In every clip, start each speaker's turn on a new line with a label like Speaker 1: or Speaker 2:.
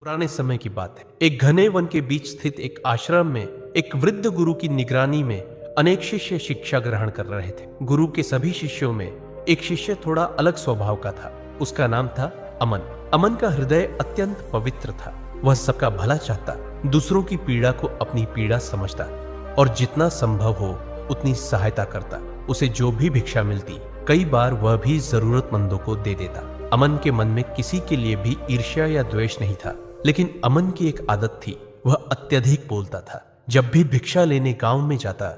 Speaker 1: पुराने समय की बात है। एक घने वन के बीच स्थित एक आश्रम में एक वृद्ध गुरु की निगरानी में अनेक शिष्य शिक्षा ग्रहण कर रहे थे। गुरु के सभी शिष्यों में एक शिष्य थोड़ा अलग स्वभाव का था। उसका नाम था अमन। अमन का हृदय अत्यंत पवित्र था। वह सबका भला चाहता, दूसरों की पीड़ा को अपनी पीड़ा समझता और जितना संभव हो उतनी सहायता करता। उसे जो भी भिक्षा मिलती, कई बार वह भी जरूरतमंदों को दे देता। अमन के मन में किसी के लिए भी ईर्ष्या या द्वेष नहीं था, लेकिन अमन की एक आदत थी, वह अत्यधिक बोलता था। जब भी भिक्षा लेने गांव में जाता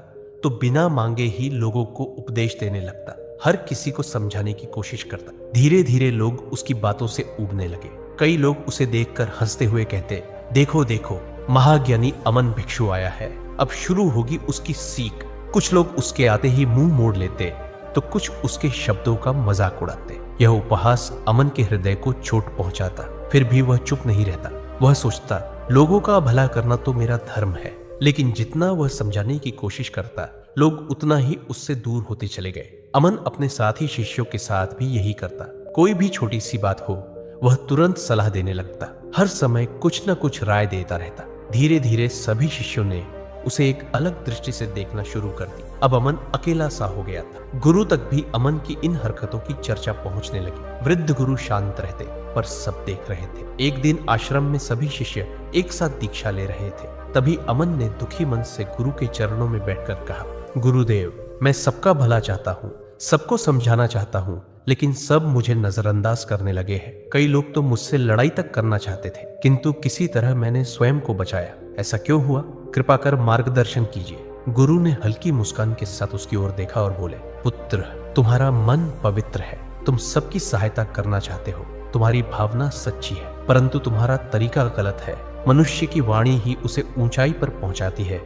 Speaker 1: तो बिना मांगे ही लोगों को उपदेश देने लगता, हर किसी को समझाने की कोशिश करता। धीरे धीरे लोग उसकी बातों से ऊबने लगे। कई लोग उसे देखकर हंसते हुए कहते, देखो देखो, महाज्ञानी अमन भिक्षु आया है, अब शुरू होगी उसकी सीख। कुछ लोग उसके आते ही मुंह मोड़ लेते तो कुछ उसके शब्दों का मजाक उड़ाते। यह उपहास अमन के हृदय को चोट पहुंचाता। फिर भी वह चुप नहीं रहता। वह सोचता, लोगों का भला करना तो मेरा धर्म है। लेकिन जितना वह समझाने की कोशिश करता, लोग उतना ही उससे दूर होते चले गए। अमन अपने साथी शिष्यों के साथ भी यही करता। कोई भी छोटी सी बात हो, वह तुरंत सलाह देने लगता, हर समय कुछ न कुछ राय देता रहता। धीरे धीरे सभी शिष्यों ने उसे एक अलग दृष्टि से देखना शुरू कर दी। अब अमन अकेला सा हो गया था। गुरु तक भी अमन की इन हरकतों की चर्चा पहुंचने लगी। वृद्ध गुरु शांत रहते, पर सब देख रहे थे। एक दिन आश्रम में सभी शिष्य एक साथ दीक्षा ले रहे थे। तभी अमन ने दुखी मन से गुरु के चरणों में बैठकर कहा, गुरुदेव, मैं सबका भला चाहता हूँ, सबको समझाना चाहता हूँ, लेकिन सब मुझे नजरअंदाज करने लगे हैं। कई लोग तो मुझसे लड़ाई तक करना चाहते थे, किंतु किसी तरह मैंने स्वयं को बचाया। ऐसा क्यों हुआ? कृपा कर मार्गदर्शन कीजिए। गुरु ने हल्की मुस्कान के साथ उसकी ओर देखा और बोले, पुत्र, तुम्हारा मन पवित्र है, तुम सबकी सहायता करना चाहते हो, तुम्हारी भावना सच्ची है, परंतु तुम्हारा तरीका गलत है। मनुष्य की वाणी ही उसे ऊंचाई पर पहुंचाती है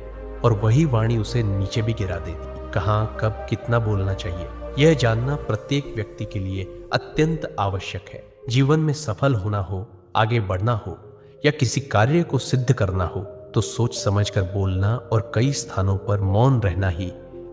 Speaker 1: और वही वाणी उसे नीचे भी गिरा देती। कहाँ, कब, कितना बोलना चाहिए, यह जानना प्रत्येक व्यक्ति के लिए अत्यंत आवश्यक है। जीवन में सफल होना हो, आगे बढ़ना हो या किसी कार्य को सिद्ध करना हो तो सोच समझकर बोलना और कई स्थानों पर मौन रहना ही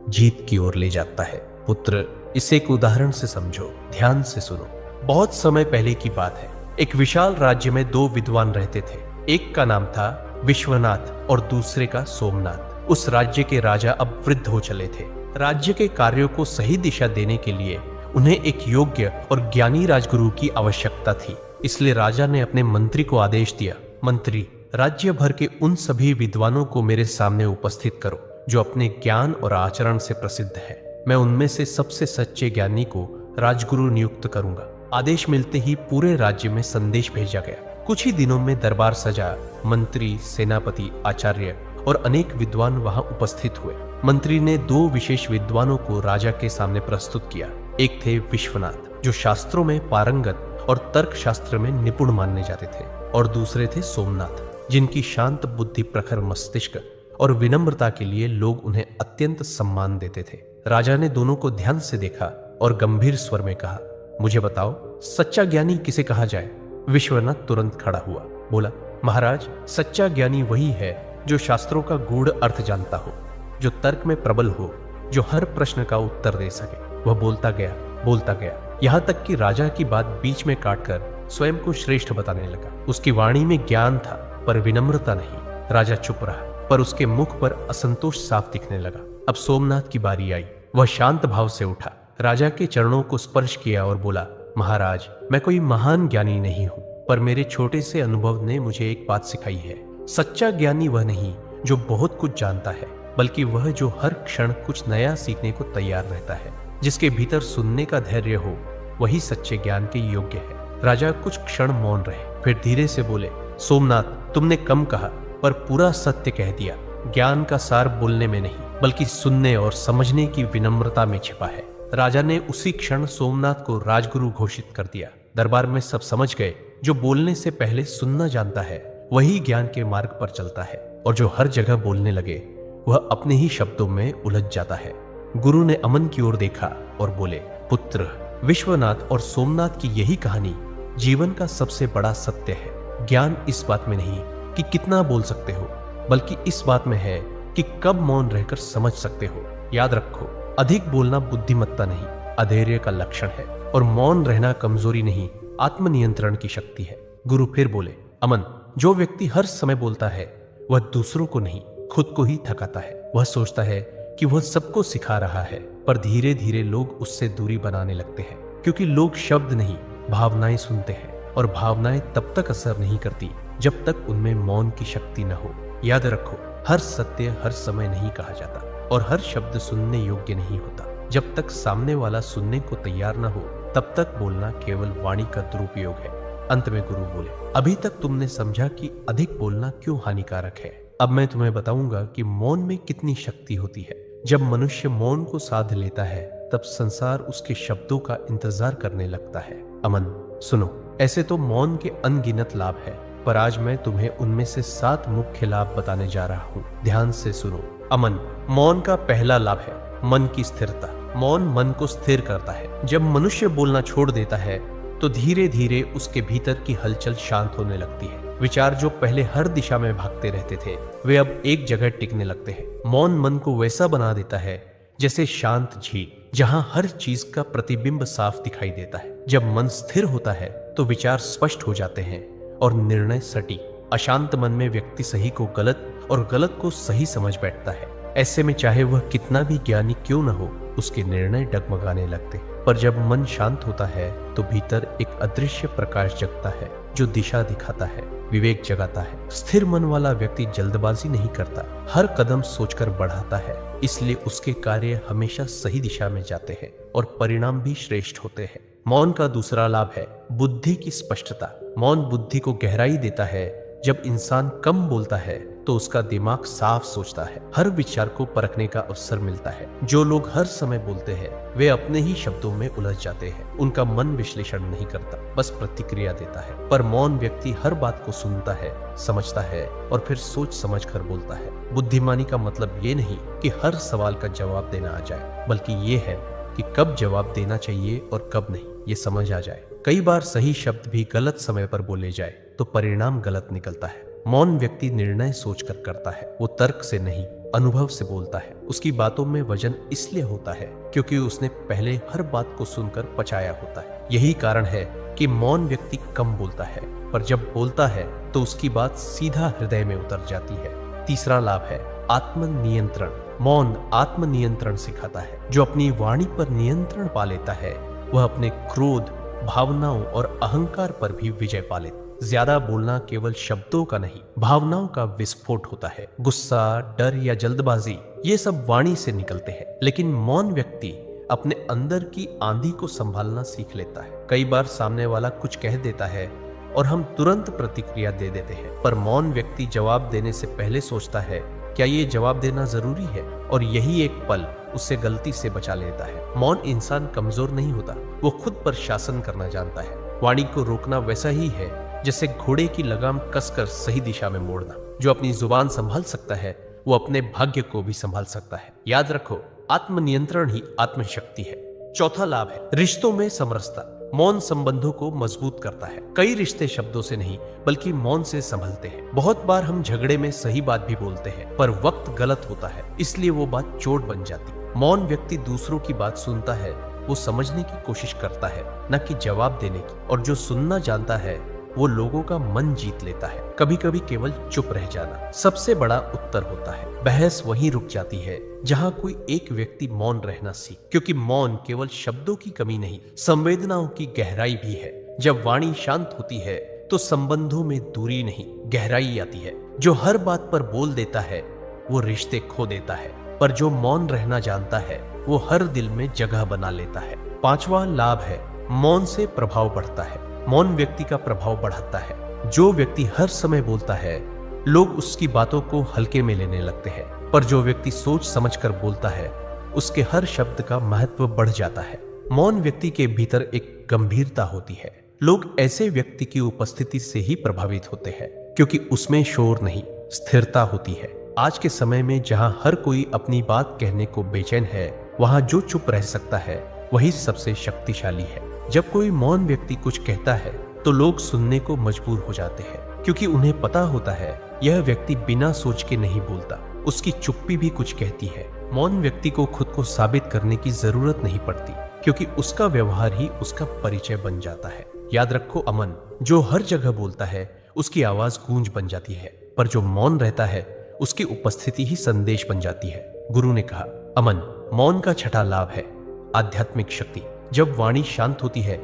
Speaker 1: जीत की ओर ले जाता है। पुत्र, इसे एक उदाहरण से समझो, ध्यान से सुनो। बहुत समय पहले की बात है। एक विशाल राज्य में दो विद्वान रहते थे। एक का नाम था विश्वनाथ और दूसरे का सोमनाथ। उस राज्य के राजा अब वृद्ध हो चले थे। राज्य के कार्यों को सही दिशा देने के लिए उन्हें एक योग्य और ज्ञानी राजगुरु की आवश्यकता थी। इसलिए राजा ने अपने मंत्री को आदेश दिया, मंत्री, राज्य भर के उन सभी विद्वानों को मेरे सामने उपस्थित करो जो अपने ज्ञान और आचरण से प्रसिद्ध है। मैं उनमें से सबसे सच्चे ज्ञानी को राजगुरु नियुक्त करूंगा। आदेश मिलते ही पूरे राज्य में संदेश भेजा गया। कुछ ही दिनों में दरबार सजा। मंत्री, सेनापति, आचार्य और अनेक विद्वान वहां उपस्थित हुए। मंत्री ने दो विशेष विद्वानों को राजा के सामने प्रस्तुत किया। एक थे विश्वनाथ, जो शास्त्रों में पारंगत और तर्क शास्त्र में निपुण मानने जाते थे, और दूसरे थे सोमनाथ, जिनकी शांत बुद्धि, प्रखर मस्तिष्क और विनम्रता के लिए लोग उन्हें अत्यंत सम्मान देते थे। राजा ने दोनों को ध्यान से देखा और गंभीर स्वर में कहा, मुझे बताओ, सच्चा ज्ञानी किसे कहा जाए? विश्वनाथ तुरंत खड़ा हुआ, बोला, महाराज, सच्चा ज्ञानी वही है जो शास्त्रों का गूढ़ अर्थ जानता हो, जो तर्क में प्रबल हो, जो हर प्रश्न का उत्तर दे सके। वह बोलता गया, यहाँ तक कि राजा की बात बीच में काटकर स्वयं को श्रेष्ठ बताने लगा। उसकी वाणी में ज्ञान था पर विनम्रता नहीं। राजा चुप रहा, पर उसके मुख पर असंतोष साफ दिखने लगा। अब सोमनाथ की बारी आई। वह शांत भाव से उठा, राजा के चरणों को स्पर्श किया और बोला, महाराज, मैं कोई महान ज्ञानी नहीं हूं, पर मेरे छोटे से अनुभव ने मुझे एक बात सिखाई है। सच्चा ज्ञानी वह नहीं जो बहुत कुछ जानता है, बल्कि वह जो हर क्षण कुछ नया सीखने को तैयार रहता है। जिसके भीतर सुनने का धैर्य हो, वही सच्चे ज्ञान के योग्य है। राजा कुछ क्षण मौन रहे, फिर धीरे से बोले, सोमनाथ, तुमने कम कहा पर पूरा सत्य कह दिया। ज्ञान का सार बोलने में नहीं, बल्कि सुनने और समझने की विनम्रता में छिपा है। राजा ने उसी क्षण सोमनाथ को राजगुरु घोषित कर दिया। दरबार में सब समझ गए, जो बोलने से पहले सुनना जानता है वही ज्ञान के मार्ग पर चलता है, और जो हर जगह बोलने लगे वह अपने ही शब्दों में उलझ जाता है। गुरु ने अमन की ओर देखा और बोले, पुत्र, विश्वनाथ और सोमनाथ की यही कहानी जीवन का सबसे बड़ा सत्य है। ज्ञान इस बात में नहीं कि कितना बोल सकते हो, बल्कि इस बात में है कि कब मौन रहकर समझ सकते हो। याद रखो, अधिक बोलना बुद्धिमत्ता नहीं, अधैर्य का लक्षण है, और मौन रहना कमजोरी नहीं, आत्मनियंत्रण की शक्ति है। गुरु फिर बोले, अमन, जो व्यक्ति हर समय बोलता है वह दूसरों को नहीं, खुद को ही थकाता है। वह सोचता है कि वह सबको सिखा रहा है, पर धीरे धीरे लोग उससे दूरी बनाने लगते हैं, क्योंकि लोग शब्द नहीं भावनाएं सुनते हैं, और भावनाएं तब तक असर नहीं करती जब तक उनमें मौन की शक्ति न हो। याद रखो, हर सत्य हर समय नहीं कहा जाता, और हर शब्द सुनने योग्य नहीं होता। जब तक सामने वाला सुनने को तैयार न हो, तब तक बोलना केवल वाणी का दुरुपयोग है। अंत में गुरु बोले, अभी तक तुमने समझा कि अधिक बोलना क्यों हानिकारक है। अब मैं तुम्हें बताऊंगा कि मौन में कितनी शक्ति होती है। जब मनुष्य मौन को साध लेता है, तब संसार उसके शब्दों का इंतजार करने लगता है। अमन, सुनो, ऐसे तो मौन के अनगिनत लाभ है, पर आज मैं तुम्हें उनमें से 7 मुख्य लाभ बताने जा रहा हूँ। ध्यान से सुनो। अमन, मौन का पहला लाभ है मन की स्थिरता। मौन मन को स्थिर करता है। जब मनुष्य बोलना छोड़ देता है, तो धीरे धीरे उसके भीतर की हलचल शांत होने लगती है। विचार जो पहले हर दिशा में भागते रहते थे, वे अब एक जगह टिकने लगते हैं। मौन मन को वैसा बना देता है जैसे शांत झील, जहां हर चीज का प्रतिबिंब साफ दिखाई देता है। जब मन स्थिर होता है, तो विचार स्पष्ट हो जाते हैं और निर्णय सटीक। अशांत मन में व्यक्ति सही को गलत और गलत को सही समझ बैठता है। ऐसे में चाहे वह कितना भी ज्ञानी क्यों न हो, उसके निर्णय डगमगाने लगते हैं। पर जब मन शांत होता है, तो भीतर एक अदृश्य प्रकाश जगता है, जो दिशा दिखाता है, विवेक जगाता है। स्थिर मन वाला व्यक्ति जल्दबाजी नहीं करता, हर कदम सोचकर बढ़ाता है। इसलिए उसके कार्य हमेशा सही दिशा में जाते हैं और परिणाम भी श्रेष्ठ होते हैं। मौन का दूसरा लाभ है बुद्धि की स्पष्टता। मौन बुद्धि को गहराई देता है। जब इंसान कम बोलता है, तो उसका दिमाग साफ सोचता है, हर विचार को परखने का अवसर मिलता है। जो लोग हर समय बोलते हैं, वे अपने ही शब्दों में उलझ जाते हैं। उनका मन विश्लेषण नहीं करता, बस प्रतिक्रिया देता है। पर मौन व्यक्ति हर बात को सुनता है, समझता है और फिर सोच समझ कर बोलता है। बुद्धिमानी का मतलब ये नहीं कि हर सवाल का जवाब देना आ जाए, बल्कि ये है कि कब जवाब देना चाहिए और कब नहीं, ये समझ आ जाए। कई बार सही शब्द भी गलत समय पर बोले जाए, तो परिणाम गलत निकलता है। मौन व्यक्ति निर्णय सोचकर करता है, वो तर्क से नहीं, अनुभव से बोलता है। उसकी बातों में वजन इसलिए होता है क्योंकि उसने पहले हर बात को सुनकर पचाया होता है। यही कारण है कि मौन व्यक्ति कम बोलता है, पर जब बोलता है तो उसकी बात सीधा हृदय में उतर जाती है। तीसरा लाभ है आत्मनियंत्रण। मौन आत्मनियंत्रण सिखाता है। जो अपनी वाणी पर नियंत्रण पा लेता है, वह अपने क्रोध, भावनाओं और अहंकार पर भी विजय पा लेता है। ज्यादा बोलना केवल शब्दों का नहीं, भावनाओं का विस्फोट होता है। गुस्सा, डर या जल्दबाजी, ये सब वाणी से निकलते हैं। लेकिन मौन व्यक्ति अपने अंदर की आंधी को संभालना सीख लेता है। कई बार सामने वाला कुछ कह देता है और हम तुरंत प्रतिक्रिया दे देते हैं, पर मौन व्यक्ति जवाब देने से पहले सोचता है, क्या ये जवाब देना जरूरी है? और यही एक पल उससे गलती से बचा लेता है। मौन इंसान कमजोर नहीं होता, वो खुद पर शासन करना जानता है। वाणी को रोकना वैसा ही है जैसे घोड़े की लगाम कसकर सही दिशा में मोड़ना। जो अपनी जुबान संभाल सकता है, वो अपने भाग्य को भी संभाल सकता है। याद रखो, आत्मनियंत्रण ही आत्मशक्ति है। चौथा लाभ है रिश्तों में समरसता। मौन संबंधों को मजबूत करता है। कई रिश्ते शब्दों से नहीं, बल्कि मौन से संभलते हैं। बहुत बार हम झगड़े में सही बात भी बोलते हैं, पर वक्त गलत होता है, इसलिए वो बात चोट बन जाती। मौन व्यक्ति दूसरों की बात सुनता है, वो समझने की कोशिश करता है, न कि जवाब देने की। और जो सुनना जानता है, वो लोगों का मन जीत लेता है। कभी कभी केवल चुप रह जाना सबसे बड़ा उत्तर होता है। बहस वहीं रुक जाती है जहां कोई एक व्यक्ति मौन रहना सीख, क्योंकि मौन केवल शब्दों की कमी नहीं, संवेदनाओं की गहराई भी है। जब वाणी शांत होती है, तो संबंधों में दूरी नहीं, गहराई आती है। जो हर बात पर बोल देता है, वो रिश्ते खो देता है, पर जो मौन रहना जानता है, वो हर दिल में जगह बना लेता है। पांचवा लाभ है मौन से प्रभाव बढ़ता है। मौन व्यक्ति का प्रभाव बढ़ाता है। जो व्यक्ति हर समय बोलता है, लोग उसकी बातों को हल्के में लेने लगते हैं, पर जो व्यक्ति सोच समझकर बोलता है, उसके हर शब्द का महत्व बढ़ जाता है। मौन व्यक्ति के भीतर एक गंभीरता होती है। लोग ऐसे व्यक्ति की उपस्थिति से ही प्रभावित होते हैं, क्योंकि उसमें शोर नहीं, स्थिरता होती है। आज के समय में जहां हर कोई अपनी बात कहने को बेचैन है, वहां जो चुप रह सकता है, वही सबसे शक्तिशाली है। जब कोई मौन व्यक्ति कुछ कहता है, तो लोग सुनने को मजबूर हो जाते हैं, क्योंकि उन्हें पता होता है यह व्यक्ति बिना सोच के नहीं बोलता, उसकी चुप्पी भी कुछ कहती है। मौन व्यक्ति को खुद को साबित करने की जरूरत नहीं पड़ती, क्योंकि उसका व्यवहार ही उसका परिचय बन जाता है। याद रखो अमन, जो हर जगह बोलता है, उसकी आवाज गूंज बन जाती है, पर जो मौन रहता है उसकी उपस्थिति ही संदेश बन जाती है। गुरु ने कहा, अमन मौन का छठा लाभ है, आध्यात्मिक शक्ति। जब वाणी शांत होती है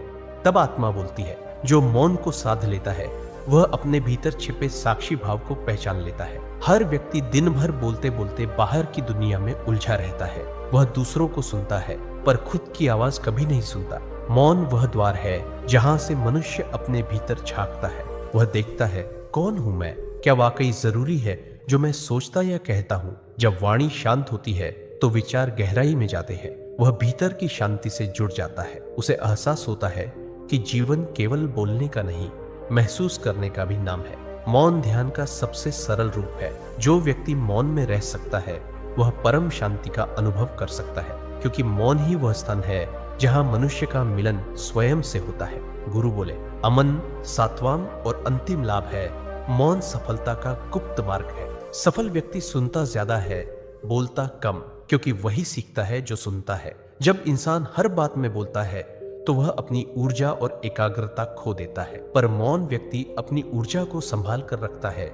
Speaker 1: तब आत्मा बोलती है। जो मौन को साध लेता है वह अपने भीतर छिपे साक्षी भाव को पहचान लेता है। हर व्यक्ति दिन भर बोलते बोलते बाहर की दुनिया में उलझा रहता है। वह दूसरों को सुनता है पर खुद की आवाज कभी नहीं सुनता। मौन वह द्वार है जहां से मनुष्य अपने भीतर झांकता है। वह देखता है, कौन हूं मैं? क्या वाकई जरूरी है जो मैं सोचता या कहता हूं? जब वाणी शांत होती है तो विचार गहराई में जाते हैं। वह भीतर की शांति से जुड़ जाता है। उसे एहसास होता है कि जीवन केवल बोलने का नहीं, महसूस करने का भी नाम है। मौन ध्यान का सबसे सरल रूप है। जो व्यक्ति मौन में रह सकता है वह परम शांति का अनुभव कर सकता है, क्योंकि मौन ही वह स्थान है जहां मनुष्य का मिलन स्वयं से होता है। गुरु बोले, अमन सातवां और अंतिम लाभ है। मौन सफलता का गुप्त मार्ग है। सफल व्यक्ति सुनता ज्यादा है, बोलता कम, क्योंकि वही सीखता है जो सुनता है। जब इंसान हर बात में बोलता है तो वह अपनी ऊर्जा और एकाग्रता खो देता है, पर मौन व्यक्ति अपनी ऊर्जा को संभाल कर रखता है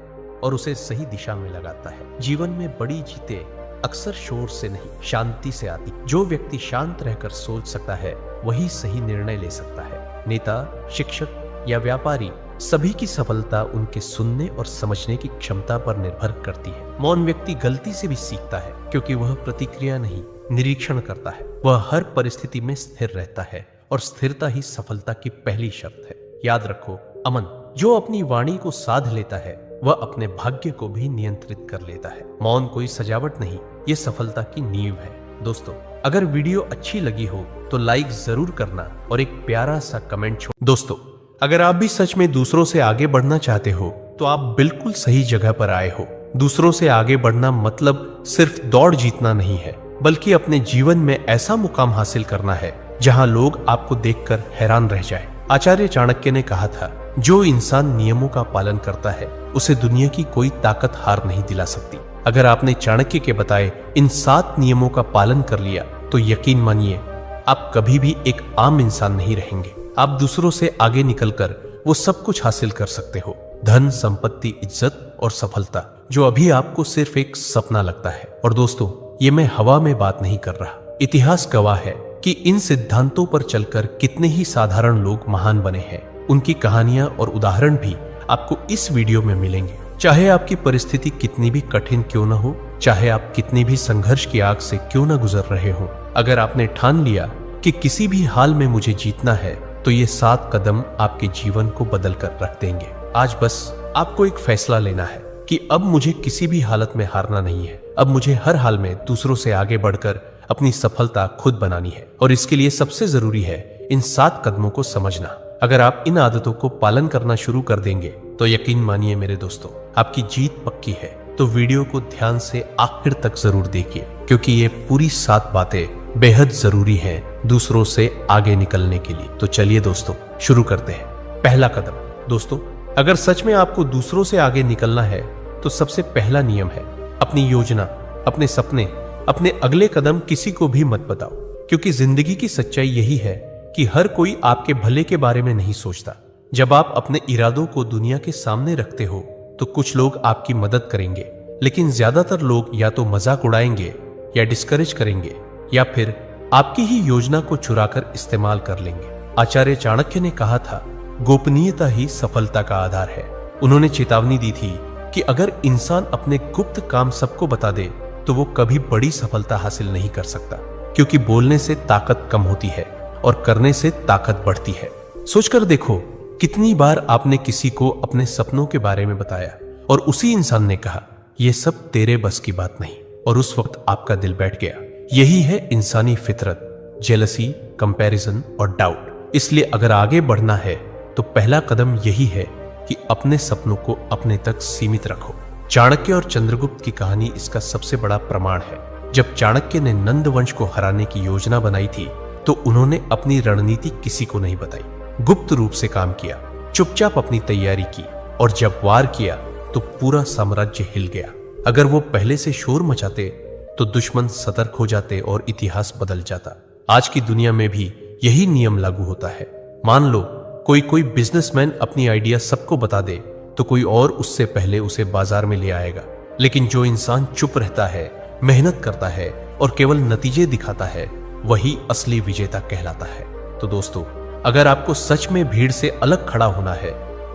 Speaker 1: और उसे सही दिशा में लगाता है। जीवन में बड़ी जीतें अक्सर शोर से नहीं, शांति से आती। जो व्यक्ति शांत रहकर सोच सकता है वही सही निर्णय ले सकता है। नेता, शिक्षक या व्यापारी, सभी की सफलता उनके सुनने और समझने की क्षमता पर निर्भर करती है। मौन व्यक्ति गलती से भी सीखता है, क्योंकि वह प्रतिक्रिया नहीं, निरीक्षण करता है। वह हर परिस्थिति में स्थिर रहता है और स्थिरता ही सफलता की पहली शर्त है। याद रखो, अमन जो अपनी वाणी को साध लेता है वह अपने भाग्य को भी नियंत्रित कर लेता है। मौन कोई सजावट नहीं, ये सफलता की नींव है। दोस्तों, अगर वीडियो अच्छी लगी हो तो लाइक जरूर करना और एक प्यारा सा कमेंट छोड़। दोस्तों, अगर आप भी सच में दूसरों से आगे बढ़ना चाहते हो तो आप बिल्कुल सही जगह पर आए हो। दूसरों से आगे बढ़ना मतलब सिर्फ दौड़ जीतना नहीं है, बल्कि अपने जीवन में ऐसा मुकाम हासिल करना है जहां लोग आपको देखकर हैरान रह जाएं। आचार्य चाणक्य ने कहा था, जो इंसान नियमों का पालन करता है उसे दुनिया की कोई ताकत हार नहीं दिला सकती। अगर आपने चाणक्य के बताए इन 7 नियमों का पालन कर लिया तो यकीन मानिए आप कभी भी एक आम इंसान नहीं रहेंगे। आप दूसरों से आगे निकलकर वो सब कुछ हासिल कर सकते हो, धन, संपत्ति, इज्जत और सफलता, जो अभी आपको सिर्फ एक सपना लगता है। और दोस्तों, ये मैं हवा में बात नहीं कर रहा। इतिहास गवाह है कि इन सिद्धांतों पर चलकर कितने ही साधारण लोग महान बने हैं। उनकी कहानियां और उदाहरण भी आपको इस वीडियो में मिलेंगे। चाहे आपकी परिस्थिति कितनी भी कठिन क्यों न हो, चाहे आप कितनी भी संघर्ष की आग से क्यों न गुजर रहे हो, अगर आपने ठान लिया कि किसी भी हाल में मुझे जीतना है तो ये 7 कदम आपके जीवन को बदल कर रख देंगे। आज बस आपको एक फैसला लेना है कि अब मुझे किसी भी हालत में हारना नहीं है। अब मुझे हर हाल में दूसरों से आगे बढ़कर अपनी सफलता खुद बनानी है। और इसके लिए सबसे जरूरी है इन 7 कदमों को समझना। अगर आप इन आदतों को पालन करना शुरू कर देंगे तो यकीन मानिए मेरे दोस्तों, आपकी जीत पक्की है। तो वीडियो को ध्यान से आखिर तक जरूर देखिए, क्योंकि ये पूरी 7 बातें बेहद जरूरी हैं दूसरों से आगे निकलने के लिए। तो चलिए दोस्तों, शुरू करते हैं। पहला कदम। दोस्तों, अगर सच में आपको दूसरों से आगे निकलना है तो सबसे पहला नियम है, अपनी योजना, अपने सपने, अपने अगले कदम किसी को भी मत बताओ। क्योंकि जिंदगी की सच्चाई यही है कि हर कोई आपके भले के बारे में नहीं सोचता। जब आप अपने इरादों को दुनिया के सामने रखते हो तो कुछ लोग आपकी मदद करेंगे, लेकिन ज्यादातर लोग या तो मजाक उड़ाएंगे या डिस्करेज करेंगे या फिर आपकी ही योजना को चुराकर इस्तेमाल कर लेंगे। आचार्य चाणक्य ने कहा था, गोपनीयता ही सफलता का आधार है। उन्होंने चेतावनी दी थी कि अगर इंसान अपने गुप्त काम सबको बता दे तो वो कभी बड़ी सफलता हासिल नहीं कर सकता, क्योंकि बोलने से ताकत कम होती है और करने से ताकत बढ़ती है। सोचकर देखो, कितनी बार आपने किसी को अपने सपनों के बारे में बताया और उसी इंसान ने कहा, यह सब तेरे बस की बात नहीं, और उस वक्त आपका दिल बैठ गया। यही है इंसानी फितरत, जेलसी, कंपैरिजन और डाउट। इसलिए अगर आगे बढ़ना है तो पहला कदम यही है कि अपने सपनों को अपने तक सीमित रखो। चाणक्य और चंद्रगुप्त की कहानी इसका सबसे बड़ा प्रमाण है। जब चाणक्य ने नंद वंश को हराने की योजना बनाई थी तो उन्होंने अपनी रणनीति किसी को नहीं बताई, गुप्त रूप से काम किया, चुपचाप अपनी तैयारी की, और जब वार किया तो पूरा साम्राज्य हिल गया। अगर वो पहले से शोर मचाते तो दुश्मन सतर्क हो जाते और इतिहास बदल जाता। आज की दुनिया में भी यही नियम लागू होता है। मान लो कोई बिजनेसमैन अपनी आइडिया सबको बता दे तो कोई और उससे पहले उसे बाजार में ले आएगा। लेकिन जो इंसान चुप रहता है, मेहनत करता है और केवल नतीजे दिखाता है, वही असली विजेता कहलाता है। तो दोस्तों, अगर आपको सच में भीड़ से अलग खड़ा होना है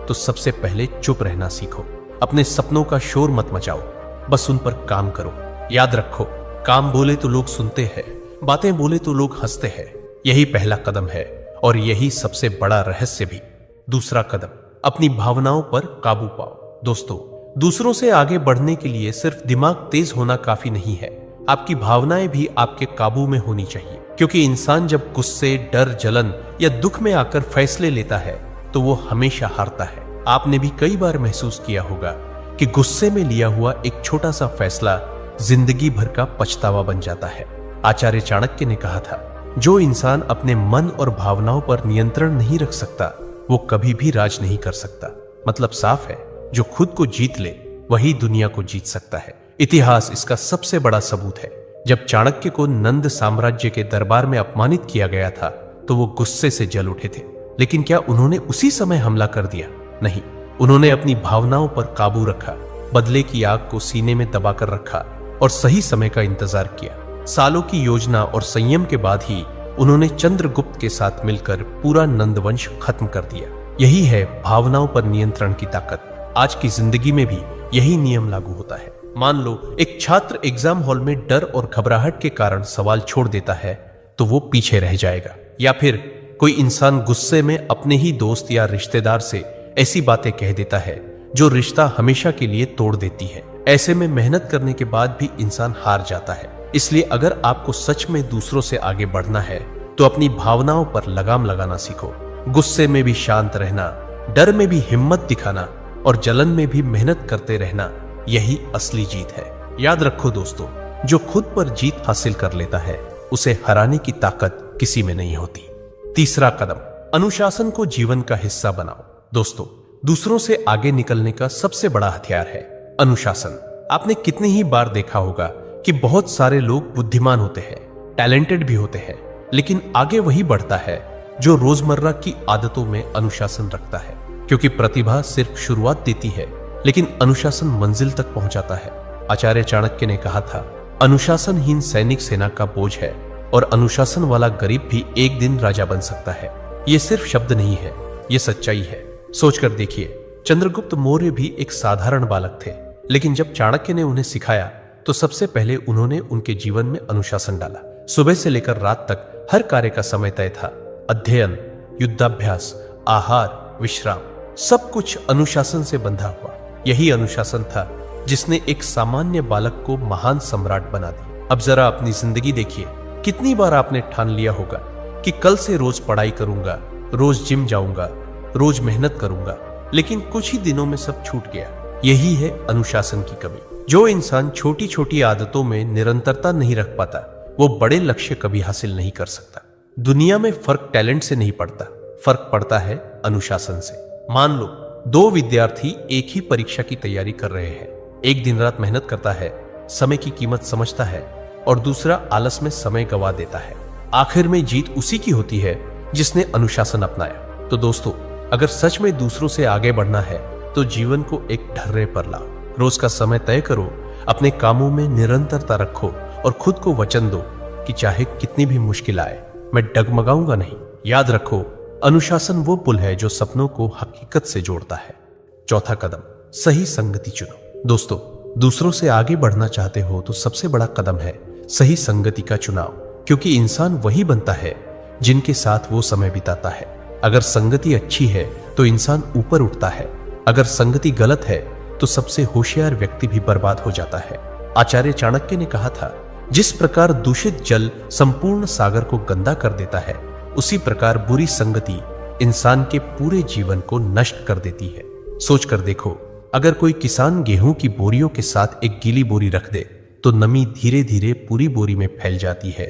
Speaker 1: तो सबसे पहले चुप रहना सीखो। अपने सपनों का शोर मत मचाओ, बस उन पर काम करो। याद रखो, काम बोले तो लोग सुनते हैं, बातें बोले तो लोग हंसते हैं। यही पहला कदम है और यही सबसे बड़ा रहस्य भी। दूसरा कदम, अपनी भावनाओं पर काबू पाओ। दोस्तों, दूसरों से आगे बढ़ने के लिए सिर्फ दिमाग तेज होना काफी नहीं है, आपकी भावनाएं भी आपके काबू में होनी चाहिए। क्योंकि इंसान जब गुस्से, डर, जलन या दुख में आकर फैसले लेता है तो वो हमेशा हारता है। आपने भी कई बार महसूस किया होगा कि गुस्से में लिया हुआ एक छोटा सा फैसला जिंदगी भर का पछतावा बन जाता है। आचार्य चाणक्य ने कहा था, जो इंसान अपने मन और भावनाओं पर नियंत्रण नहीं रख सकता वो कभी भी राज नहीं कर सकता। मतलब साफ है, जो खुद को जीत ले वही दुनिया को जीत सकता है। इतिहास इसका सबसे बड़ा सबूत है। जब चाणक्य को नंद साम्राज्य के दरबार में अपमानित किया गया था तो वो गुस्से से जल उठे थे। लेकिन क्या उन्होंने उसी समय हमला कर दिया? नहीं, उन्होंने अपनी भावनाओं पर काबू रखा, बदले की आग को सीने में दबाकर रखा और सही समय का इंतजार किया। सालों की योजना और संयम के बाद ही उन्होंने चंद्रगुप्त के साथ मिलकर पूरा नंदवंश खत्म कर दिया। यही है भावनाओं पर नियंत्रण की ताकत। आज की जिंदगी में भी यही नियम लागू होता है। मान लो एक छात्र एग्जाम हॉल में डर और घबराहट के कारण सवाल छोड़ देता है तो वो पीछे रह जाएगा। या फिर कोई इंसान गुस्से में अपने ही दोस्त या रिश्तेदार से ऐसी बातें कह देता है जो रिश्ता हमेशा के लिए तोड़ देती है। ऐसे में मेहनत करने के बाद भी इंसान हार जाता है। इसलिए अगर आपको सच में दूसरों से आगे बढ़ना है तो अपनी भावनाओं पर लगाम लगाना सीखो। गुस्से में भी शांत रहना, डर में भी हिम्मत दिखाना और जलन में भी मेहनत करते रहना, यही असली जीत है। याद रखो दोस्तों, जो खुद पर जीत हासिल कर लेता है उसे हराने की ताकत किसी में नहीं होती। तीसरा कदम, अनुशासन को जीवन का हिस्सा बनाओ। दोस्तों, दूसरों से आगे निकलने का सबसे बड़ा हथियार है अनुशासन। आपने कितनी ही बार देखा होगा कि बहुत सारे लोग बुद्धिमान होते हैं, टैलेंटेड भी होते हैं, लेकिन आगे वही बढ़ता है जो रोजमर्रा की आदतों में अनुशासन रखता है। क्योंकि प्रतिभा सिर्फ शुरुआत देती है, लेकिन अनुशासन मंजिल तक पहुंचाता है। आचार्य चाणक्य ने कहा था, अनुशासनहीन सैनिक सेना का बोझ है और अनुशासन वाला गरीब भी एक दिन राजा बन सकता है। ये सिर्फ शब्द नहीं है, ये सच्चाई है। सोचकर देखिए, चंद्रगुप्त मौर्य भी एक साधारण बालक थे, लेकिन जब चाणक्य ने उन्हें सिखाया तो सबसे पहले उन्होंने उनके जीवन में अनुशासन डाला। सुबह से लेकर रात तक हर कार्य का समय तय था। अध्ययन, युद्धाभ्यास, आहार, विश्राम, सब कुछ अनुशासन से बंधा हुआ। यही अनुशासन था जिसने एक सामान्य बालक को महान सम्राट बना दिया। अब जरा अपनी जिंदगी देखिए, कितनी बार आपने ठान लिया होगा कि कल से रोज पढ़ाई करूंगा, रोज जिम जाऊंगा, रोज मेहनत करूंगा, लेकिन कुछ ही दिनों में सब छूट गया। यही है अनुशासन की कमी। जो इंसान छोटी छोटी आदतों में निरंतरता नहीं रख पाता वो बड़े लक्ष्य कभी हासिल नहीं कर सकता। दुनिया में फर्क टैलेंट से नहीं पड़ता, फर्क पड़ता है अनुशासन से। मान लो दो विद्यार्थी एक ही परीक्षा की तैयारी कर रहे हैं। एक दिन रात मेहनत करता है, समय की कीमत समझता है, और दूसरा आलस में समय गंवा देता है। आखिर में जीत उसी की होती है जिसने अनुशासन अपनाया। तो दोस्तों, अगर सच में दूसरों से आगे बढ़ना है तो जीवन को एक ढर्रे पर लाओ। रोज का समय तय करो, अपने कामों में निरंतरता रखो और खुद को वचन दो कि चाहे कितनी भी मुश्किल आए, मैं डगमगाऊंगा नहीं। याद रखो, अनुशासन वो पुल है जो सपनों को हकीकत से जोड़ता है। चौथा कदम, सही संगति चुनो। दोस्तों, दूसरों से आगे बढ़ना चाहते हो तो सबसे बड़ा कदम है सही संगति का चुनाव। क्योंकि इंसान वही बनता है जिनके साथ वो समय बिताता है। अगर संगति अच्छी है तो इंसान ऊपर उठता है, अगर संगति गलत है तो सबसे होशियार व्यक्ति भी बर्बाद हो जाता है। आचार्य चाणक्य ने कहा था, जिस प्रकार दूषित जल संपूर्ण सागर को गंदा कर देता है, उसी प्रकार बुरी संगति इंसान के पूरे जीवन को नष्ट कर देती है। सोच कर देखो, अगर कोई किसान गेहूं की बोरियों के साथ एक गीली बोरी रख दे तो नमी धीरे धीरे पूरी बोरी में फैल जाती है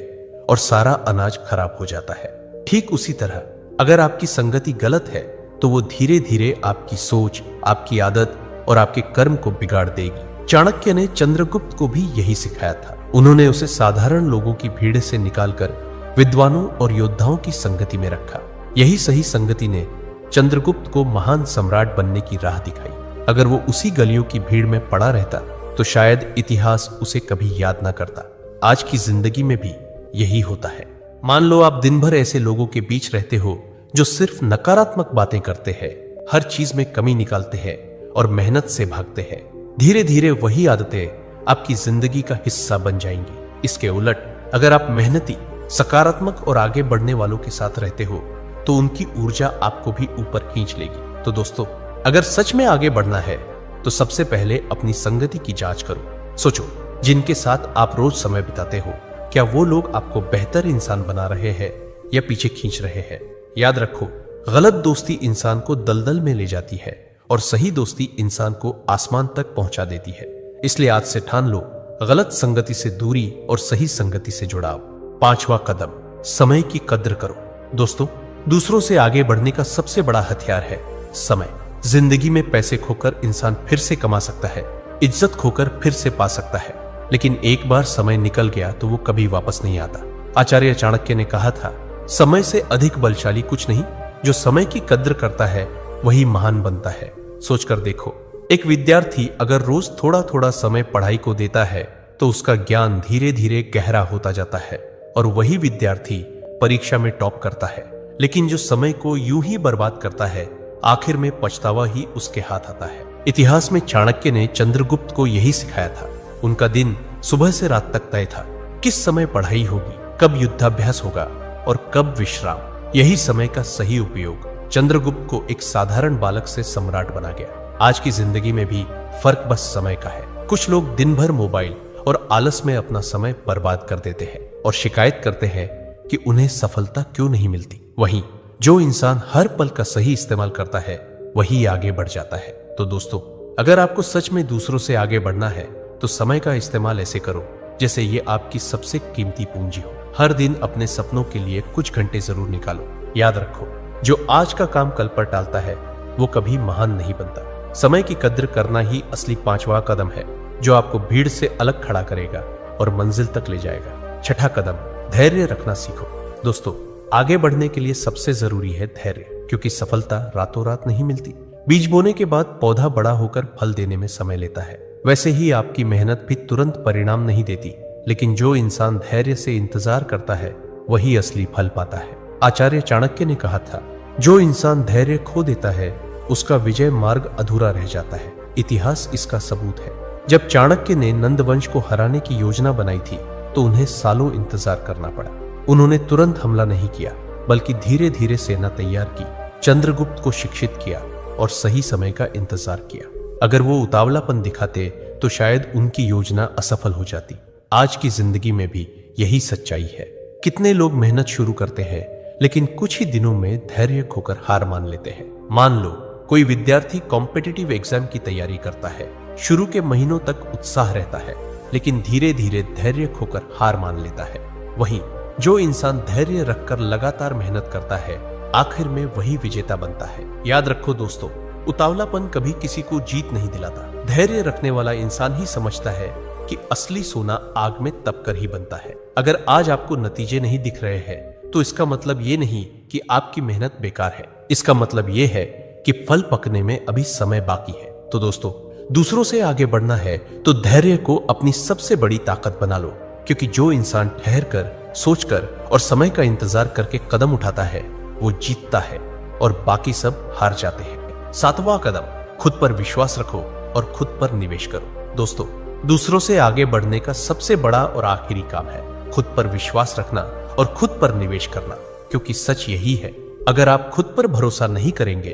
Speaker 1: और सारा अनाज खराब हो जाता है। ठीक उसी तरह अगर आपकी संगति गलत है तो वो धीरे धीरे आपकी सोच, आपकी आदत और आपके कर्म को बिगाड़ देगी। चाणक्य ने चंद्रगुप्त को भी यही सिखाया था। उन्होंने उसे साधारण लोगों की भीड़ से निकालकर विद्वानों और योद्धाओं की संगति में रखा। यही सही संगति ने चंद्रगुप्त को महान सम्राट बनने की राह दिखाई। अगर वो उसी गलियों की भीड़ में पड़ा रहता तो शायद इतिहास उसे कभी याद ना करता। आज की जिंदगी में भी यही होता है। मान लो आप दिन भर ऐसे लोगों के बीच रहते हो जो सिर्फ नकारात्मक बातें करते हैं, हर चीज में कमी निकालते हैं और मेहनत से भागते हैं। धीरे धीरे वही आदतें आपकी जिंदगी का हिस्सा बन जाएंगी। इसके उलट अगर आप मेहनती, सकारात्मक और आगे बढ़ने वालों के साथ रहते हो तो उनकी ऊर्जा आपको भी ऊपर खींच लेगी। तो दोस्तों, अगर सच में आगे बढ़ना है तो सबसे पहले अपनी संगति की जांच करो। सोचो, जिनके साथ आप रोज समय बिताते हो, क्या वो लोग आपको बेहतर इंसान बना रहे हैं या पीछे खींच रहे हैं? याद रखो, गलत दोस्ती इंसान को दलदल में ले जाती है और सही दोस्ती इंसान को आसमान तक पहुंचा देती है। इसलिए आज से ठान लो, गलत संगति से दूरी और सही संगति से जुड़ाव। 5वां कदम, समय की कद्र करो। दोस्तों, दूसरों से आगे बढ़ने का सबसे बड़ा हथियार है समय। जिंदगी में पैसे खोकर इंसान फिर से कमा सकता है, इज्जत खोकर फिर से पा सकता है, लेकिन एक बार समय निकल गया तो वो कभी वापस नहीं आता। आचार्य चाणक्य ने कहा था, समय से अधिक बलशाली कुछ नहीं, जो समय की कद्र करता है वही महान बनता है। सोचकर देखो, एक विद्यार्थी अगर रोज थोड़ा थोड़ा समय पढ़ाई को देता है तो उसका ज्ञान धीरे धीरे गहरा होता जाता है और वही विद्यार्थी परीक्षा में टॉप करता है। लेकिन जो समय को यूं ही बर्बाद करता है, आखिर में पछतावा ही उसके हाथ आता है। इतिहास में चाणक्य ने चंद्रगुप्त को यही सिखाया था। उनका दिन सुबह से रात तक तय था। किस समय पढ़ाई होगी, कब युद्धाभ्यास होगा और कब विश्राम। यही समय का सही उपयोग चंद्रगुप्त को एक साधारण बालक से सम्राट बना गया। आज की जिंदगी में भी फर्क बस समय का है। कुछ लोग दिन भर मोबाइल और आलस में अपना समय बर्बाद कर देते हैं और शिकायत करते हैं कि उन्हें सफलता क्यों नहीं मिलती। वहीं जो इंसान हर पल का सही इस्तेमाल करता है वही आगे बढ़ जाता है। तो दोस्तों, अगर आपको सच में दूसरों से आगे बढ़ना है तो समय का इस्तेमाल ऐसे करो जैसे ये आपकी सबसे कीमती पूंजी हो। हर दिन अपने सपनों के लिए कुछ घंटे जरूर निकालो। याद रखो, जो आज का काम कल पर टालता है वो कभी महान नहीं बनता। समय की कद्र करना ही असली 5वां कदम है, जो आपको भीड़ से अलग खड़ा करेगा और मंजिल तक ले जाएगा। 6ठा कदम, धैर्य रखना सीखो। दोस्तों, आगे बढ़ने के लिए सबसे जरूरी है धैर्य, क्योंकि सफलता रातों रात नहीं मिलती। बीज बोने के बाद पौधा बड़ा होकर फल देने में समय लेता है। वैसे ही आपकी मेहनत भी तुरंत परिणाम नहीं देती, लेकिन जो इंसान धैर्य से इंतजार करता है वही असली फल पाता है। आचार्य चाणक्य ने कहा था, जो इंसान धैर्य खो देता है उसका विजय मार्ग अधूरा रह जाता है। इतिहास इसका सबूत है। जब चाणक्य ने नंदवंश को हराने की योजना बनाई थी तो उन्हें सालों इंतजार करना पड़ा। उन्होंने तुरंत हमला नहीं किया, बल्कि धीरे धीरे सेना तैयार की, चंद्रगुप्त को शिक्षित किया और सही समय का इंतजार किया। अगर वो उतावलापन दिखाते तो शायद उनकी योजना असफल हो जाती। आज की जिंदगी में भी यही सच्चाई है। कितने लोग मेहनत शुरू करते हैं लेकिन कुछ ही दिनों में धैर्य खोकर हार मान लेते हैं। मान लो कोई विद्यार्थी कॉम्पिटिटिव एग्जाम की तैयारी करता है। शुरू के महीनों तक उत्साह रहता है, लेकिन धीरे धीरे धैर्य खोकर हार मान लेता है। वहीं जो इंसान धैर्य रखकर लगातार मेहनत करता है, आखिर में वही विजेता बनता है। याद रखो दोस्तों, उतावलापन कभी किसी को जीत नहीं दिलाता। धैर्य रखने वाला इंसान ही समझता है कि असली सोना आग में तपकर ही बनता है। अगर आज आपको नतीजे नहीं दिख रहे हैं तो इसका मतलब ये नहीं कि आपकी मेहनत बेकार है। इसका मतलब ये है कि फल पकने में अभी समय बाकी है। तो दोस्तों, दूसरों से आगे बढ़ना है तो धैर्य को अपनी सबसे बड़ी ताकत बना लो, क्योंकि जो इंसान ठहर कर, सोचकर और समय का इंतजार करके कदम उठाता है वो जीतता है और बाकी सब हार जाते हैं। 7वां कदम, खुद पर विश्वास रखो और खुद पर निवेश करो। दोस्तों, दूसरों से आगे बढ़ने का सबसे बड़ा और आखिरी काम है खुद पर विश्वास रखना और खुद पर निवेश करना, क्योंकि सच यही है, अगर आप खुद पर भरोसा नहीं करेंगे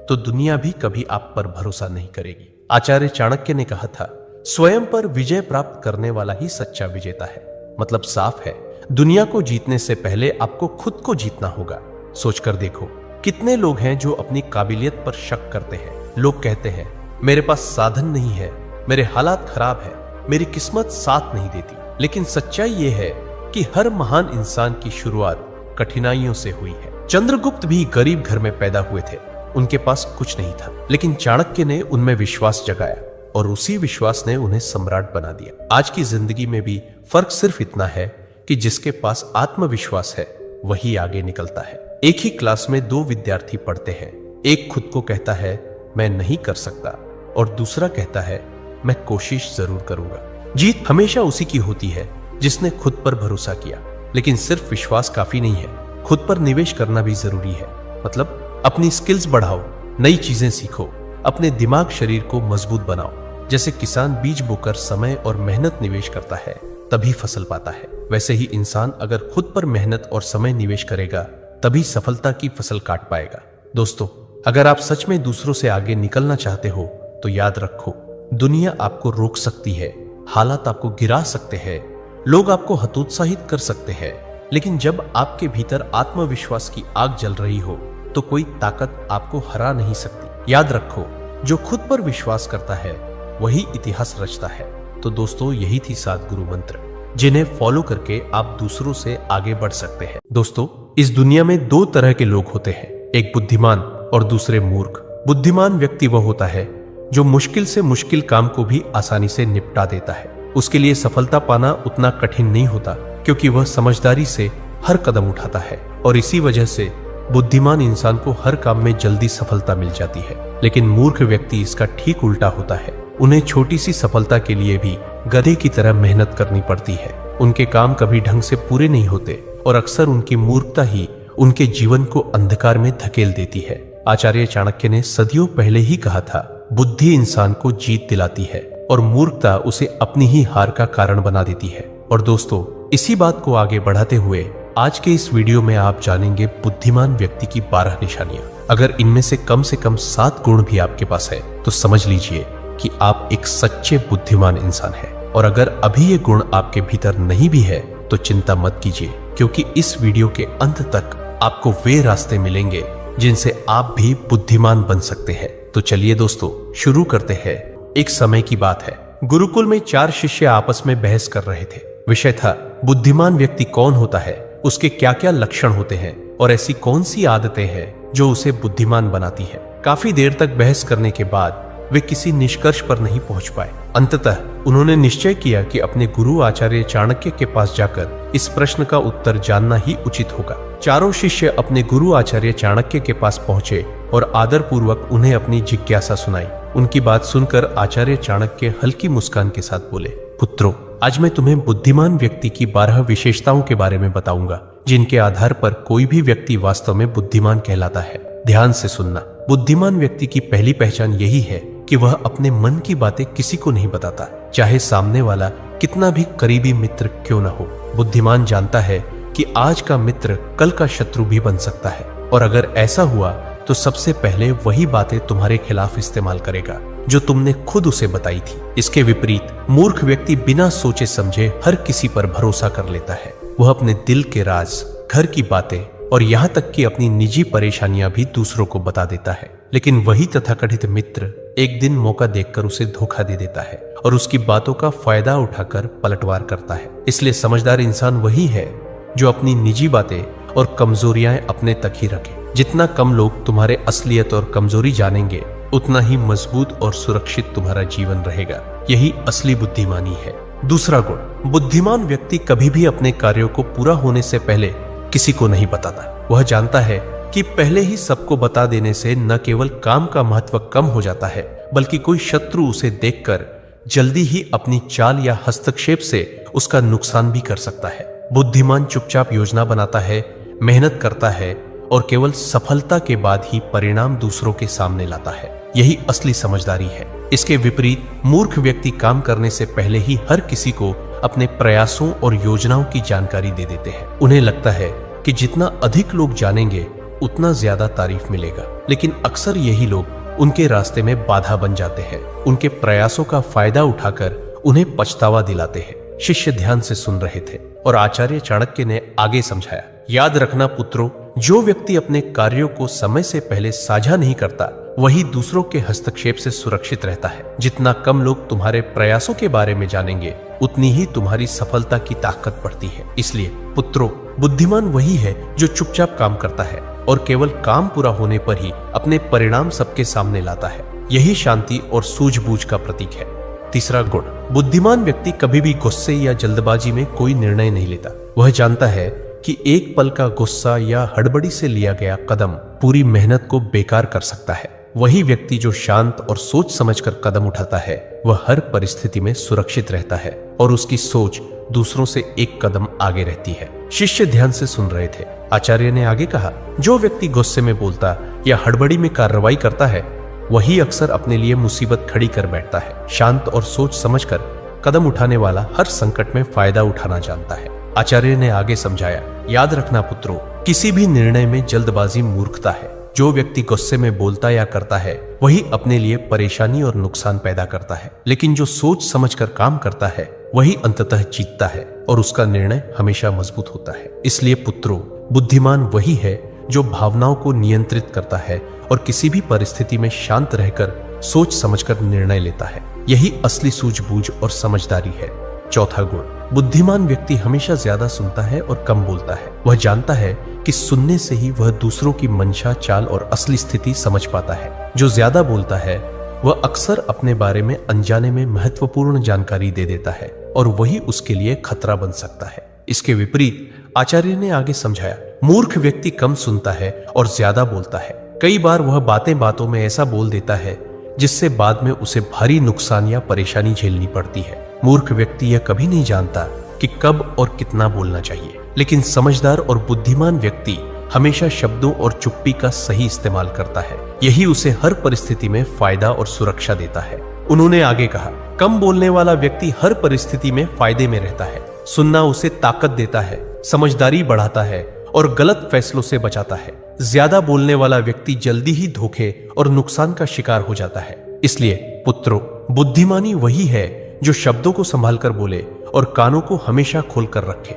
Speaker 1: तो दुनिया भी कभी आप पर भरोसा नहीं करेगी। आचार्य चाणक्य ने कहा था, स्वयं पर विजय प्राप्त करने वाला ही सच्चा विजेता है। मतलब साफ है, दुनिया को जीतने से पहले आपको खुद को जीतना होगा। सोचकर देखो, कितने लोग हैं जो अपनी काबिलियत पर शक करते हैं। लोग कहते हैं, मेरे पास साधन नहीं है, मेरे हालात खराब है, मेरी किस्मत साथ नहीं देती। लेकिन सच्चाई ये है कि हर महान इंसान की शुरुआत कठिनाइयों से हुई है। चंद्रगुप्त भी गरीब घर में पैदा हुए थे, उनके पास कुछ नहीं था, लेकिन चाणक्य ने उनमें विश्वास जगाया और उसी विश्वास ने उन्हें सम्राट बना दिया। आज की जिंदगी में भी फर्क सिर्फ इतना है कि जिसके पास आत्मविश्वास है वही आगे निकलता है। एक ही क्लास में 2 विद्यार्थी पढ़ते हैं। एक खुद को कहता है मैं नहीं कर सकता और दूसरा कहता है मैं कोशिश जरूर करूंगा। जीत हमेशा उसी की होती है जिसने खुद पर भरोसा किया। लेकिन सिर्फ विश्वास काफी नहीं है, खुद पर निवेश करना भी जरूरी है। मतलब अपनी स्किल्स बढ़ाओ, नई चीजें सीखो, अपने दिमाग शरीर को मजबूत बनाओ। जैसे किसान बीज बोकर समय और मेहनत निवेश करता है तभी फसल पाता है, वैसे ही इंसान अगर खुद पर मेहनत और समय निवेश करेगा तभी सफलता की फसल काट पाएगा। दोस्तों, अगर आप सच में दूसरों से आगे निकलना चाहते हो तो याद रखो, दुनिया आपको रोक सकती है, हालात आपको गिरा सकते हैं, लोग आपको हतोत्साहित कर सकते हैं, लेकिन जब आपके भीतर आत्मविश्वास की आग जल रही हो तो कोई ताकत आपको हरा नहीं सकती। याद रखो, जो खुद पर विश्वास करता है वही इतिहास रचता है। तो दोस्तों, यही थी 7 गुरु मंत्र जिन्हें फॉलो करके आप दूसरों से आगे बढ़ सकते हैं। दोस्तों, इस दुनिया में 2 तरह के लोग होते हैं, एक बुद्धिमान और दूसरे मूर्ख। बुद्धिमान व्यक्ति वह होता है जो मुश्किल से मुश्किल काम को भी आसानी से निपटा देता है। उसके लिए सफलता पाना उतना कठिन नहीं होता क्योंकि वह समझदारी से हर कदम उठाता है और इसी वजह से बुद्धिमान इंसान को हर काम में जल्दी सफलता मिल जाती है। लेकिन मूर्ख व्यक्ति इसका ठीक उल्टा होता है, उन्हें छोटी सी सफलता के लिए भी गधे की तरह मेहनत करनी पड़ती है। उनके काम कभी ढंग से पूरे नहीं होते और अक्सर उनकी मूर्खता ही उनके जीवन को अंधकार में धकेल देती है। आचार्य चाणक्य ने सदियों पहले ही कहा था, बुद्धि इंसान को जीत दिलाती है और मूर्खता उसे अपनी ही हार का कारण बना देती है। और दोस्तों, इसी बात को आगे बढ़ाते हुए आज के इस वीडियो में आप जानेंगे बुद्धिमान व्यक्ति की 12 निशानियां। अगर इनमें से कम 7 गुण भी आपके पास है तो समझ लीजिए कि आप एक सच्चे बुद्धिमान इंसान हैं। और अगर अभी ये गुण आपके भीतर नहीं भी है तो चिंता मत कीजिए, क्योंकि इस वीडियो के अंत तक आपको वे रास्ते मिलेंगे जिनसे आप भी बुद्धिमान बन सकते हैं। तो चलिए दोस्तों, शुरू करते हैं। एक समय की बात है, गुरुकुल में 4 शिष्य आपस में बहस कर रहे थे। विषय था, बुद्धिमान व्यक्ति कौन होता है, उसके क्या क्या लक्षण होते हैं और ऐसी कौन सी आदतें हैं जो उसे बुद्धिमान बनाती है। काफी देर तक बहस करने के बाद वे किसी निष्कर्ष पर नहीं पहुंच पाए। अंततः उन्होंने निश्चय किया कि अपने गुरु आचार्य चाणक्य के पास जाकर इस प्रश्न का उत्तर जानना ही उचित होगा। चारों शिष्य अपने गुरु आचार्य चाणक्य के पास पहुंचे और आदरपूर्वक उन्हें अपनी जिज्ञासा सुनाई। उनकी बात सुनकर आचार्य चाणक्य हल्की मुस्कान के साथ बोले, पुत्रों, आज मैं तुम्हें बुद्धिमान व्यक्ति की 12 विशेषताओं के बारे में बताऊंगा, जिनके आधार पर कोई भी व्यक्ति वास्तव में बुद्धिमान कहलाता है। ध्यान से सुनना। बुद्धिमान व्यक्ति की पहली पहचान यही है कि वह अपने मन की बातें किसी को नहीं बताता, चाहे सामने वाला कितना भी करीबी मित्र क्यों न हो। बुद्धिमान जानता है कि आज का मित्र कल का शत्रु भी बन सकता है, और अगर ऐसा हुआ तो सबसे पहले वही बातें तुम्हारे खिलाफ इस्तेमाल करेगा जो तुमने खुद उसे बताई थी। इसके विपरीत मूर्ख व्यक्ति बिना सोचे समझे हर किसी पर भरोसा कर लेता है। वह अपने दिल के राज, घर की बातें और यहाँ तक कि अपनी निजी परेशानियां भी दूसरों को बता देता है। लेकिन वही तथाकथित मित्र एक दिन मौका देखकर उसे धोखा दे देता है और उसकी बातों का फायदा उठाकर पलटवार करता है। इसलिए समझदार इंसान वही है जो अपनी निजी बातें और कमजोरियां अपने तक ही रखे। जितना कम लोग तुम्हारे असलियत और कमजोरी जानेंगे, उतना ही मजबूत और सुरक्षित तुम्हारा जीवन रहेगा। यही असली बुद्धिमानी है। दूसरा गुण, बुद्धिमान व्यक्ति कभी भी अपने कार्यों को पूरा होने से पहले किसी को नहीं बताता। वह जानता है कि पहले ही सबको बता देने से न केवल काम का महत्व कम हो जाता है, बल्कि कोई शत्रु उसे देखकर जल्दी ही अपनी चाल या हस्तक्षेप से उसका नुकसान भी कर सकता है। बुद्धिमान चुपचाप योजना बनाता है, मेहनत करता है और केवल सफलता के बाद ही परिणाम दूसरों के सामने लाता है। यही असली समझदारी है। इसके विपरीत मूर्ख व्यक्ति काम करने से पहले ही हर किसी को अपने प्रयासों और योजनाओं की जानकारी दे देते हैं। उन्हें लगता है कि जितना अधिक लोग जानेंगे उतना ज्यादा तारीफ मिलेगा, लेकिन अक्सर यही लोग उनके रास्ते में बाधा बन जाते हैं। उनके प्रयासों का फायदा उठाकर उन्हें पछतावा दिलाते हैं। शिष्य ध्यान से सुन रहे थे और आचार्य चाणक्य ने आगे समझाया, याद रखना पुत्रों, जो व्यक्ति अपने कार्यों को समय से पहले साझा नहीं करता, वही दूसरों के हस्तक्षेप से सुरक्षित रहता है। जितना कम लोग तुम्हारे प्रयासों के बारे में जानेंगे, उतनी ही तुम्हारी सफलता की ताकत बढ़ती है। इसलिए पुत्रों, बुद्धिमान वही है जो चुपचाप काम करता है और केवल काम पूरा होने पर ही अपने परिणाम सबके सामने लाता है। यही शांति और सूझबूझ का प्रतीक है। तीसरा गुण, बुद्धिमान व्यक्ति कभी भी गुस्से या जल्दबाजी में कोई निर्णय नहीं लेता। वह जानता है कि एक पल का गुस्सा या हड़बड़ी से लिया गया कदम पूरी मेहनत को बेकार कर सकता है। वही व्यक्ति जो शांत और सोच समझकर कदम उठाता है वह हर परिस्थिति में सुरक्षित रहता है और उसकी सोच दूसरों से एक कदम आगे रहती है। शिष्य ध्यान से सुन रहे थे। आचार्य ने आगे कहा, जो व्यक्ति गुस्से में बोलता या हड़बड़ी में कार्रवाई करता है वही अक्सर अपने लिए मुसीबत खड़ी कर बैठता है। शांत और सोच समझकर कदम उठाने वाला हर संकट में फायदा उठाना जानता है। आचार्य ने आगे समझाया, याद रखना पुत्रों, किसी भी निर्णय में जल्दबाजी मूर्खता है। जो व्यक्ति गुस्से में बोलता या करता है वही अपने लिए परेशानी और नुकसान पैदा करता है, लेकिन जो सोच समझकर काम करता है वही अंततः जीतता है और उसका निर्णय हमेशा मजबूत होता है। इसलिए पुत्रों, बुद्धिमान वही है जो भावनाओं को नियंत्रित करता है और किसी भी परिस्थिति में शांत रहकर सोच समझकर निर्णय लेता है। यही असली सूझबूझ और समझदारी है। चौथा गुण, बुद्धिमान व्यक्ति हमेशा ज्यादा सुनता है और कम बोलता है। वह जानता है कि सुनने से ही वह दूसरों की मंशा, चाल और असली स्थिति समझ पाता है। जो ज्यादा बोलता है वह अक्सर अपने बारे में अनजाने में महत्वपूर्ण जानकारी दे देता है और वही उसके लिए खतरा बन सकता है। इसके विपरीत आचार्य ने आगे समझाया, मूर्ख व्यक्ति कम सुनता है और ज्यादा बोलता है। कई बार वह बातें बातों में ऐसा बोल देता है जिससे बाद में उसे भारी नुकसान या परेशानी झेलनी पड़ती है। मूर्ख व्यक्ति यह कभी नहीं जानता कि कब और कितना बोलना चाहिए, लेकिन समझदार और बुद्धिमान व्यक्ति हमेशा शब्दों और चुप्पी का सही इस्तेमाल करता है। यही उसे हर परिस्थिति में फायदा और सुरक्षा देता है। उन्होंने आगे कहा, कम बोलने वाला व्यक्ति हर परिस्थिति में फायदे में रहता है। सुनना उसे ताकत देता है, समझदारी बढ़ाता है और गलत फैसलों से बचाता है। ज्यादा बोलने वाला व्यक्ति जल्दी ही धोखे और नुकसान का शिकार हो जाता है। इसलिए पुत्रों, बुद्धिमानी वही है जो शब्दों को संभाल कर बोले और कानों को हमेशा खोलकर रखे।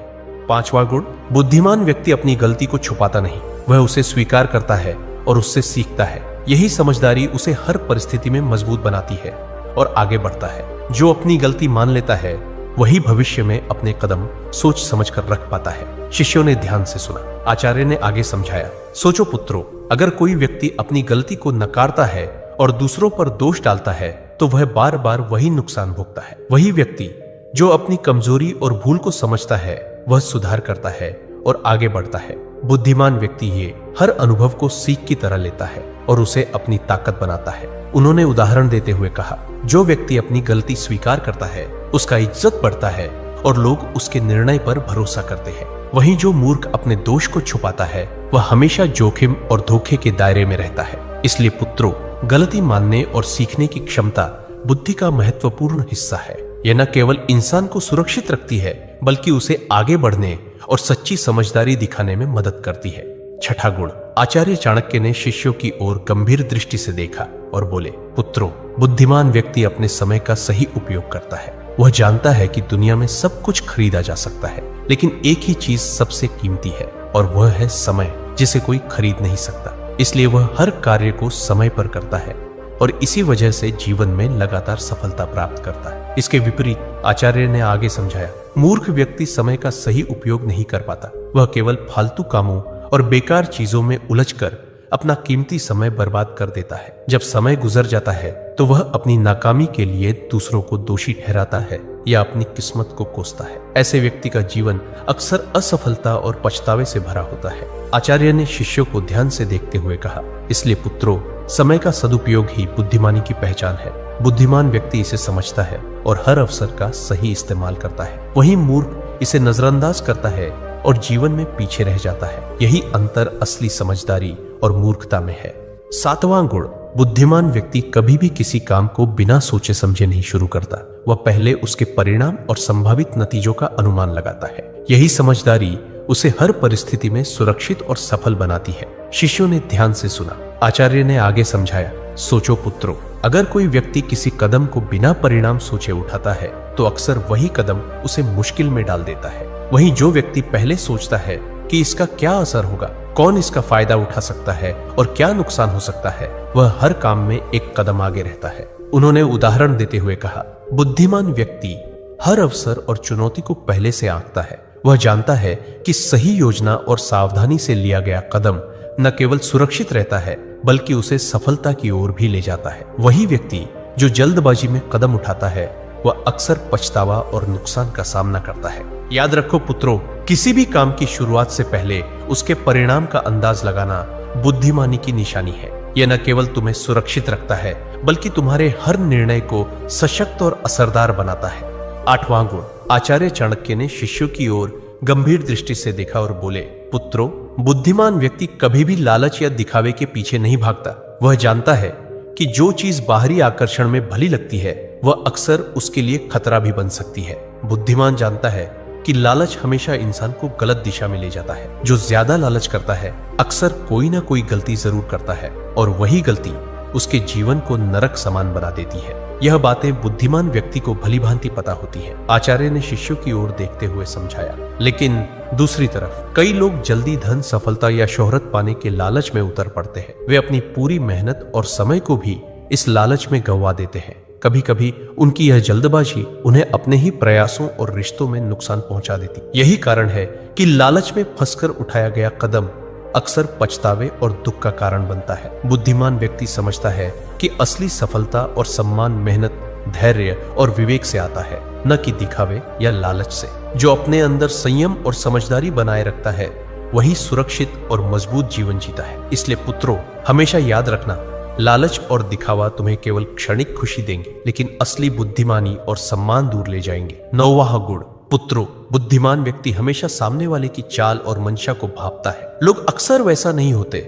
Speaker 1: पांचवा गुण, बुद्धिमान व्यक्ति अपनी गलती को छुपाता नहीं, वह उसे स्वीकार करता है और उससे सीखता है। यही समझदारी उसे हर परिस्थिति में मजबूत बनाती है और आगे बढ़ता है। जो अपनी गलती मान लेता है वही भविष्य में अपने कदम सोच समझकर रख पाता है। शिष्यों ने ध्यान से सुना। आचार्य ने आगे समझाया, सोचो पुत्रों, अगर कोई व्यक्ति अपनी गलती को नकारता है और दूसरों पर दोष डालता है तो वह बार बार वही नुकसान भोगता है। वही व्यक्ति जो अपनी कमजोरी और भूल को समझता है वह सुधार करता है और आगे बढ़ता है। बुद्धिमान व्यक्ति ये हर अनुभव को सीख की तरह लेता है और उसे अपनी ताकत बनाता है। उन्होंने उदाहरण देते हुए कहा, जो व्यक्ति अपनी गलती स्वीकार करता है उसका इज्जत बढ़ता है और लोग उसके निर्णय पर भरोसा करते हैं। वहीं जो मूर्ख अपने दोष को छुपाता है वह हमेशा जोखिम और धोखे के दायरे में रहता है। इसलिए पुत्रों, गलती मानने और सीखने की क्षमता बुद्धि का महत्वपूर्ण हिस्सा है। यह न केवल इंसान को सुरक्षित रखती है बल्कि उसे आगे बढ़ने और सच्ची समझदारी दिखाने में मदद करती है। छठा गुण, आचार्य चाणक्य ने शिष्यों की ओर गंभीर दृष्टि से देखा और बोले, पुत्रों, बुद्धिमान व्यक्ति अपने समय का सही उपयोग करता है। वह जानता है कि दुनिया में सब कुछ खरीदा जा सकता है, लेकिन एक ही चीज सबसे कीमती है और वह है समय, जिसे कोई खरीद नहीं सकता। इसलिए वह हर कार्य को समय पर करता है और इसी वजह से जीवन में लगातार सफलता प्राप्त करता है। इसके विपरीत आचार्य ने आगे समझाया, मूर्ख व्यक्ति समय का सही उपयोग नहीं कर पाता। वह केवल फालतू कामों और बेकार चीजों में उलझकर अपना कीमती समय बर्बाद कर देता है। जब समय गुजर जाता है तो वह अपनी नाकामी के लिए दूसरों को दोषी ठहराता है या अपनी किस्मत को कोसता है। ऐसे व्यक्ति का जीवन अक्सर असफलता और पछतावे से भरा होता है। आचार्य ने शिष्यों को ध्यान से देखते हुए कहा, इसलिए पुत्रों, समय का सदुपयोग ही बुद्धिमानी की पहचान है। बुद्धिमान व्यक्ति इसे समझता है और हर अवसर का सही इस्तेमाल करता है। वहीं मूर्ख इसे नजरअंदाज करता है और जीवन में पीछे रह जाता है। यही अंतर असली समझदारी और मूर्खता में है। सातवां गुण, बुद्धिमान व्यक्ति कभी भी किसी काम को बिना सोचे समझे नहीं शुरू करता। वह पहले उसके परिणाम और संभावित नतीजों का अनुमान लगाता है। यही समझदारी उसे हर परिस्थिति में सुरक्षित और सफल बनाती है। शिष्यों ने ध्यान से सुना। आचार्य ने आगे समझाया, सोचो पुत्रों, अगर कोई व्यक्ति किसी कदम को बिना परिणाम सोचे उठाता है तो अक्सर वही कदम उसे मुश्किल में डाल देता है। वहीं जो व्यक्ति पहले सोचता है कि इसका क्या असर होगा, कौन इसका फायदा उठा सकता है और क्या नुकसान हो सकता है, वह हर काम में एक कदम आगे रहता है। उन्होंने उदाहरण देते हुए कहा, बुद्धिमान व्यक्ति हर अवसर और चुनौती को पहले से आंकता है। वह जानता है कि सही योजना और सावधानी से लिया गया कदम न केवल सुरक्षित रहता है बल्कि उसे सफलता की ओर भी ले जाता है। वही व्यक्ति जो जल्दबाजी में कदम उठाता है वह अक्सर पछतावा और नुकसान का सामना करता है। याद रखो पुत्रों, किसी भी काम की शुरुआत से पहले उसके परिणाम का अंदाज लगाना बुद्धिमानी की निशानी है। यह न केवल तुम्हें सुरक्षित रखता है बल्कि तुम्हारे हर निर्णय को सशक्त और असरदार बनाता है। 8वां गुण, आचार्य चाणक्य ने शिष्यों की ओर गंभीर दृष्टि से देखा और बोले, पुत्रों, बुद्धिमान व्यक्ति कभी भी लालच या दिखावे के पीछे नहीं भागता। वह जानता है कि जो चीज बाहरी आकर्षण में भली लगती है वह अक्सर उसके लिए खतरा भी बन सकती है। बुद्धिमान जानता है कि लालच हमेशा इंसान को गलत दिशा में ले जाता है। जो ज्यादा लालच करता है अक्सर कोई ना कोई गलती जरूर करता है और वही गलती उसके जीवन को नरक समान बना देती है। यह बातें बुद्धिमान व्यक्ति को भली भांति पता होती है। आचार्य ने शिष्यों की ओर देखते हुए समझाया, लेकिन दूसरी तरफ कई लोग जल्दी धन, सफलता या शोहरत पाने के लालच में उतर पड़ते हैं। वे अपनी पूरी मेहनत और समय को भी इस लालच में गंवा देते हैं। कभी कभी उनकी यह जल्दबाजी उन्हें अपने ही प्रयासों और रिश्तों में नुकसान पहुंचा देती। यही कारण है कि लालच में फंसकर उठाया गया कदम अक्सर पछतावे और दुख का कारण बनता है। बुद्धिमान व्यक्ति समझता है कि असली सफलता और सम्मान मेहनत, धैर्य और विवेक से आता है, न कि दिखावे या लालच से। जो अपने अंदर संयम और समझदारी बनाए रखता है वही सुरक्षित और मजबूत जीवन जीता है। इसलिए पुत्रों, हमेशा याद रखना, लालच और दिखावा तुम्हें केवल क्षणिक खुशी देंगे, लेकिन असली बुद्धिमानी और सम्मान दूर ले जाएंगे। 9वां गुण, पुत्रों, बुद्धिमान व्यक्ति हमेशा सामने वाले की चाल और मंशा को भांपता है। लोग अक्सर वैसा नहीं होते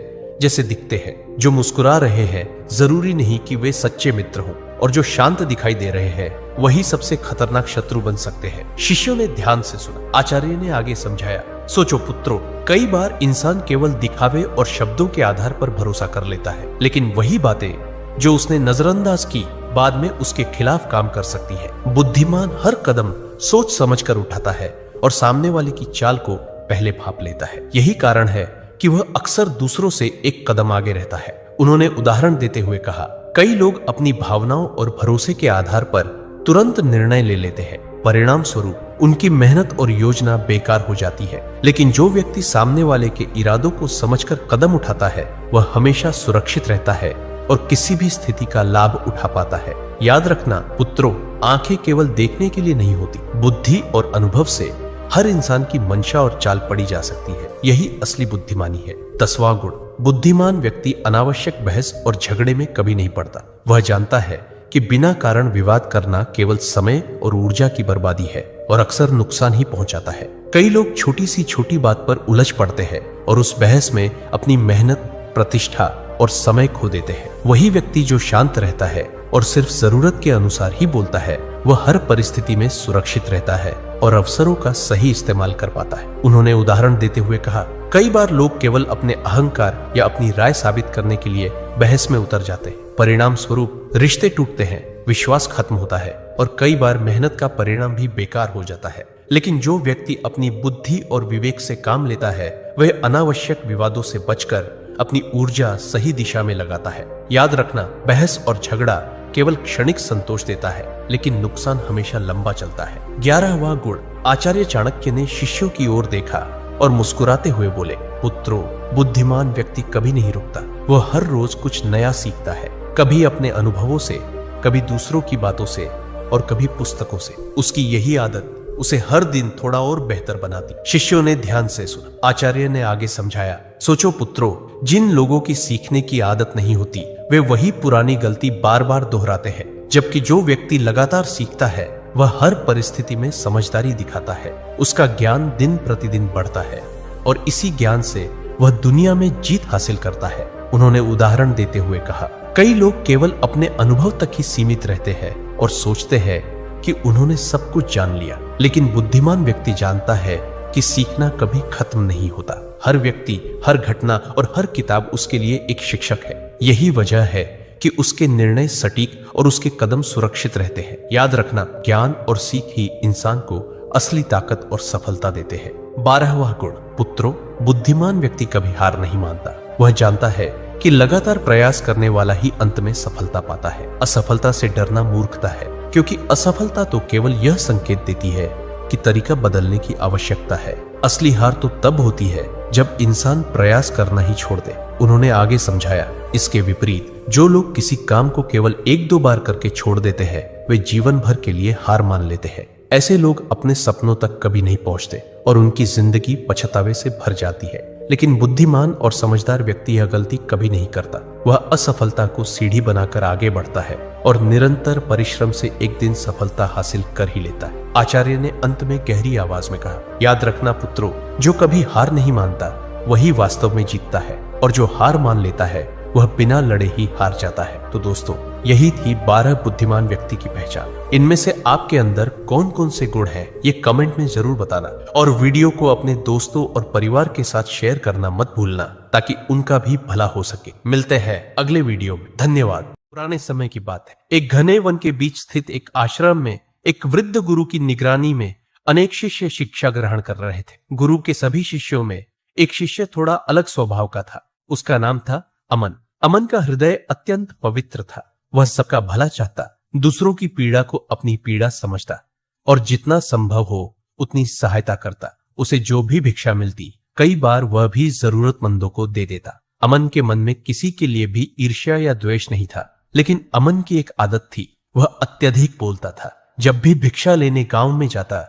Speaker 1: जैसे दिखते हैं। जो मुस्कुरा रहे हैं जरूरी नहीं कि वे सच्चे मित्र हों, और जो शांत दिखाई दे रहे हैं वही सबसे खतरनाक शत्रु बन सकते हैं। शिष्यों ने ध्यान से सुना। आचार्य ने आगे समझाया, सोचो पुत्रों, कई बार इंसान केवल दिखावे और शब्दों के आधार पर भरोसा कर लेता है, लेकिन वही बातें जो उसने नजरअंदाज की बाद में उसके खिलाफ काम कर सकती है। बुद्धिमान हर कदम सोच समझ कर उठाता है और सामने वाले की चाल को पहले भांप लेता है। यही कारण है कि वह अक्सर दूसरों से एक कदम आगे रहता है। उन्होंने उदाहरण देते हुए कहा, कई लोग अपनी भावनाओं और भरोसे के आधार पर तुरंत निर्णय ले लेते हैं। परिणाम स्वरूप उनकी मेहनत और योजना बेकार हो जाती है। लेकिन जो व्यक्ति सामने वाले के इरादों को समझकर कदम उठाता है वह हमेशा सुरक्षित रहता है और किसी भी स्थिति का लाभ उठा पाता है। याद रखना पुत्रों, आंखें केवल देखने के लिए नहीं होती, बुद्धि और अनुभव से हर इंसान की मंशा और चाल पड़ी जा सकती है। यही असली बुद्धिमानी है। 10वां गुण, बुद्धिमान व्यक्ति अनावश्यक बहस और झगड़े में कभी नहीं पड़ता। वह जानता है कि बिना कारण विवाद करना केवल समय और ऊर्जा की बर्बादी है और अक्सर नुकसान ही पहुंचाता है। कई लोग छोटी सी छोटी बात पर उलझ पड़ते हैं और उस बहस में अपनी मेहनत, प्रतिष्ठा और समय खो देते हैं। वही व्यक्ति जो शांत रहता है और सिर्फ जरूरत के अनुसार ही बोलता है वह हर परिस्थिति में सुरक्षित रहता है और अवसरों का सही इस्तेमाल कर पाता है। उन्होंने उदाहरण देते हुए कहा, कई बार लोग केवल अपने अहंकार या अपनी राय साबित करने के लिए बहस में उतर जाते हैं। परिणाम स्वरूप रिश्ते टूटते हैं, विश्वास खत्म होता है और कई बार मेहनत का परिणाम भी बेकार हो जाता है। लेकिन जो व्यक्ति अपनी बुद्धि और विवेक से काम लेता है वह अनावश्यक विवादों से बचकर अपनी ऊर्जा सही दिशा में लगाता है। याद रखना, बहस और झगड़ा केवल क्षणिक संतोष देता है, लेकिन नुकसान हमेशा लंबा चलता है। 11वां गुण, आचार्य चाणक्य ने शिष्यों की ओर देखा और मुस्कुराते हुए बोले, पुत्रों, बुद्धिमान व्यक्ति कभी नहीं रुकता। वह हर रोज कुछ नया सीखता है, कभी अपने अनुभवों से, कभी दूसरों की बातों से और कभी पुस्तकों से। उसकी यही आदत उसे हर दिन थोड़ा और बेहतर बनाती। शिष्यों ने ध्यान से सुना। आचार्य ने आगे समझाया, सोचो पुत्रों, जिन लोगों की सीखने की आदत नहीं होती वे वही पुरानी गलती बार बार दोहराते हैं, जबकि जो व्यक्ति लगातार सीखता है वह हर परिस्थिति में समझदारी दिखाता है। उसका ज्ञान दिन प्रतिदिन बढ़ता है और इसी ज्ञान से वह दुनिया में जीत हासिल करता है। उन्होंने उदाहरण देते हुए कहा, कई लोग केवल अपने अनुभव तक ही सीमित रहते हैं और सोचते हैं कि उन्होंने सब कुछ जान लिया, लेकिन बुद्धिमान व्यक्ति जानता है कि सीखना कभी खत्म नहीं होता। हर व्यक्ति, हर घटना और हर किताब उसके लिए एक शिक्षक है। यही वजह है कि उसके निर्णय सटीक और उसके कदम सुरक्षित रहते हैं। याद रखना, ज्ञान और सीख ही इंसान को असली ताकत और सफलता देते हैं। 12वां गुण, पुत्रों, बुद्धिमान व्यक्ति कभी हार नहीं मानता। वह जानता है कि लगातार प्रयास करने वाला ही अंत में सफलता पाता है। असफलता से डरना मूर्खता है, क्योंकि असफलता तो केवल यह संकेत देती है कि तरीका बदलने की आवश्यकता है। असली हार तो तब होती है जब इंसान प्रयास करना ही छोड़ दे। उन्होंने आगे समझाया, इसके विपरीत जो लोग किसी काम को केवल 1-2 बार करके छोड़ देते हैं वे जीवन भर के लिए हार मान लेते हैं। ऐसे लोग अपने सपनों तक कभी नहीं पहुंचते और उनकी जिंदगी पछतावे से भर जाती है। लेकिन बुद्धिमान और समझदार व्यक्ति यह गलती कभी नहीं करता। वह असफलता को सीढ़ी बनाकर आगे बढ़ता है और निरंतर परिश्रम से एक दिन सफलता हासिल कर ही लेता है। आचार्य ने अंत में गहरी आवाज में कहा, याद रखना पुत्रों, जो कभी हार नहीं मानता वही वास्तव में जीतता है, और जो हार मान लेता है वह बिना लड़े ही हार जाता है। तो दोस्तों, यही थी 12 बुद्धिमान व्यक्ति की पहचान। इनमें से आपके अंदर कौन कौन से गुण हैं, ये कमेंट में जरूर बताना, और वीडियो को अपने दोस्तों और परिवार के साथ शेयर करना मत भूलना, ताकि उनका भी भला हो सके। मिलते हैं अगले वीडियो में। धन्यवाद। पुराने समय की बात है। एक घने वन के बीच स्थित एक आश्रम में एक वृद्ध गुरु की निगरानी में अनेक शिष्य शिक्षा ग्रहण कर रहे थे। गुरु के सभी शिष्यों में एक शिष्य थोड़ा अलग स्वभाव का था। उसका नाम था अमन। अमन का हृदय अत्यंत पवित्र था। वह सबका भला चाहता, दूसरों की पीड़ा को अपनी पीड़ा समझता और जितना संभव हो उतनी सहायता करता। उसे जो भी भिक्षा मिलती, कई बार वह भी जरूरतमंदों को दे देता। अमन के मन में किसी के लिए भी ईर्ष्या या द्वेष नहीं था, लेकिन अमन की एक आदत थी, वह अत्यधिक बोलता था। जब भी भिक्षा लेने गांव में जाता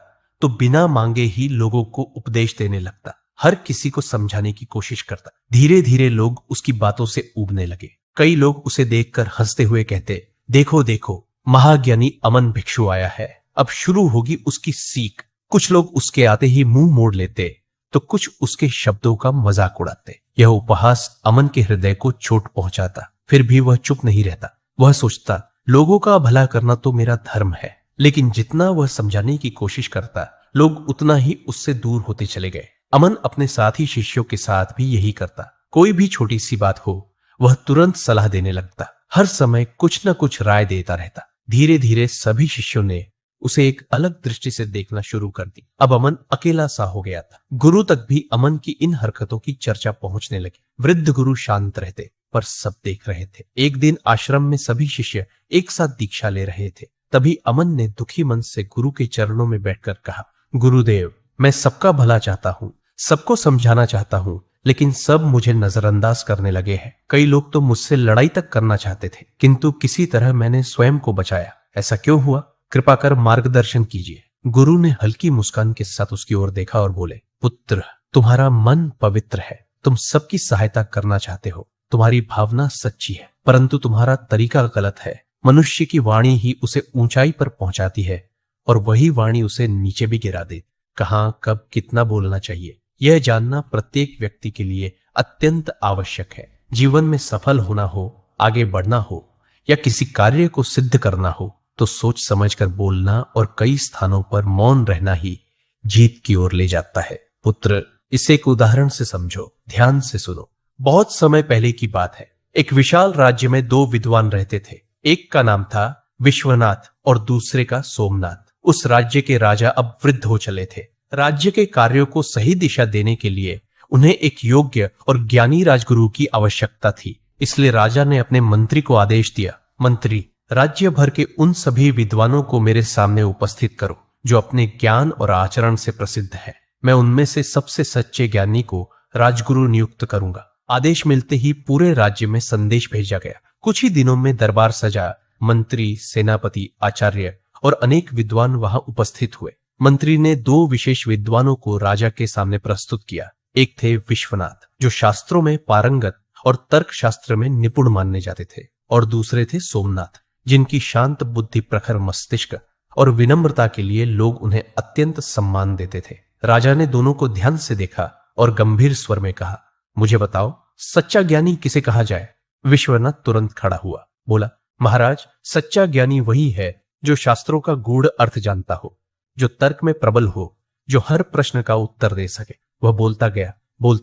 Speaker 1: तो बिना मांगे ही लोगों को उपदेश देने लगता, हर किसी को समझाने की कोशिश करता। धीरे धीरे लोग उसकी बातों से ऊबने लगे। कई लोग उसे देखकर हंसते हुए कहते, देखो देखो, महाज्ञानी अमन भिक्षु आया है, अब शुरू होगी उसकी सीख। कुछ लोग उसके आते ही मुंह मोड़ लेते तो कुछ उसके शब्दों का मजाक उड़ाते। यह उपहास अमन के हृदय को चोट पहुंचाता। फिर भी वह चुप नहीं रहता। वह सोचता, लोगों का भला करना तो मेरा धर्म है। लेकिन जितना वह समझाने की कोशिश करता, लोग उतना ही उससे दूर होते चले गए। अमन अपने साथी शिष्यों के साथ भी यही करता। कोई भी छोटी सी बात हो, वह तुरंत सलाह देने लगता, हर समय कुछ न कुछ राय देता रहता। धीरे धीरे सभी शिष्यों ने उसे एक अलग दृष्टि से देखना शुरू कर दी। अब अमन अकेला सा हो गया था। गुरु तक भी अमन की इन हरकतों की चर्चा पहुंचने लगी। वृद्ध गुरु शांत रहते, पर सब देख रहे थे। एक दिन आश्रम में सभी शिष्य एक साथ दीक्षा ले रहे थे। तभी अमन ने दुखी मन से गुरु के चरणों में बैठकर कहा, गुरुदेव, मैं सबका भला चाहता हूँ, सबको समझाना चाहता हूँ, लेकिन सब मुझे नजरअंदाज करने लगे हैं। कई लोग तो मुझसे लड़ाई तक करना चाहते थे, किंतु किसी तरह मैंने स्वयं को बचाया। ऐसा क्यों हुआ? कृपा कर मार्गदर्शन कीजिए। गुरु ने हल्की मुस्कान के साथ उसकी ओर देखा और बोले, पुत्र, तुम्हारा मन पवित्र है, तुम सबकी सहायता करना चाहते हो, तुम्हारी भावना सच्ची है, परंतु तुम्हारा तरीका गलत है। मनुष्य की वाणी ही उसे ऊंचाई पर पहुंचाती है और वही वाणी उसे नीचे भी गिरा दे। कहां, कब, कितना बोलना चाहिए, यह जानना प्रत्येक व्यक्ति के लिए अत्यंत आवश्यक है। जीवन में सफल होना हो, आगे बढ़ना हो या किसी कार्य को सिद्ध करना हो, तो सोच समझकर बोलना और कई स्थानों पर मौन रहना ही जीत की ओर ले जाता है। पुत्र, इसे एक उदाहरण से समझो, ध्यान से सुनो। बहुत समय पहले की बात है। एक विशाल राज्य में दो विद्वान रहते थे। एक का नाम था विश्वनाथ और दूसरे का सोमनाथ। उस राज्य के राजा अब वृद्ध हो चले थे। राज्य के कार्यों को सही दिशा देने के लिए उन्हें एक योग्य और ज्ञानी राजगुरु की आवश्यकता थी। इसलिए राजा ने अपने मंत्री को आदेश दिया, मंत्री, राज्य भर के उन सभी विद्वानों को मेरे सामने उपस्थित करो जो अपने ज्ञान और आचरण से प्रसिद्ध है। मैं उनमें से सबसे सच्चे ज्ञानी को राजगुरु नियुक्त करूंगा। आदेश मिलते ही पूरे राज्य में संदेश भेजा गया। कुछ ही दिनों में दरबार सजा। मंत्री, सेनापति, आचार्य और अनेक विद्वान वहां उपस्थित हुए। मंत्री ने दो विशेष विद्वानों को राजा के सामने प्रस्तुत किया। एक थे विश्वनाथ, जो शास्त्रों में पारंगत और तर्क शास्त्र में निपुण मानने जाते थे, और दूसरे थे सोमनाथ, जिनकी शांत बुद्धि, प्रखर मस्तिष्क और विनम्रता के लिए लोग उन्हें अत्यंत सम्मान देते थे। राजा ने दोनों को ध्यान से देखा और गंभीर स्वर में कहा, मुझे बताओ, सच्चा ज्ञानी किसे कहा जाए? विश्वनाथ तुरंत खड़ा हुआ, बोला, महाराज, सच्चा ज्ञानी वही है जो शास्त्रों का गूढ़ अर्थ जानता हो, जो तर्क में प्रबल हो, जो हर प्रश्न का उत्तर दे सके। वह बोलता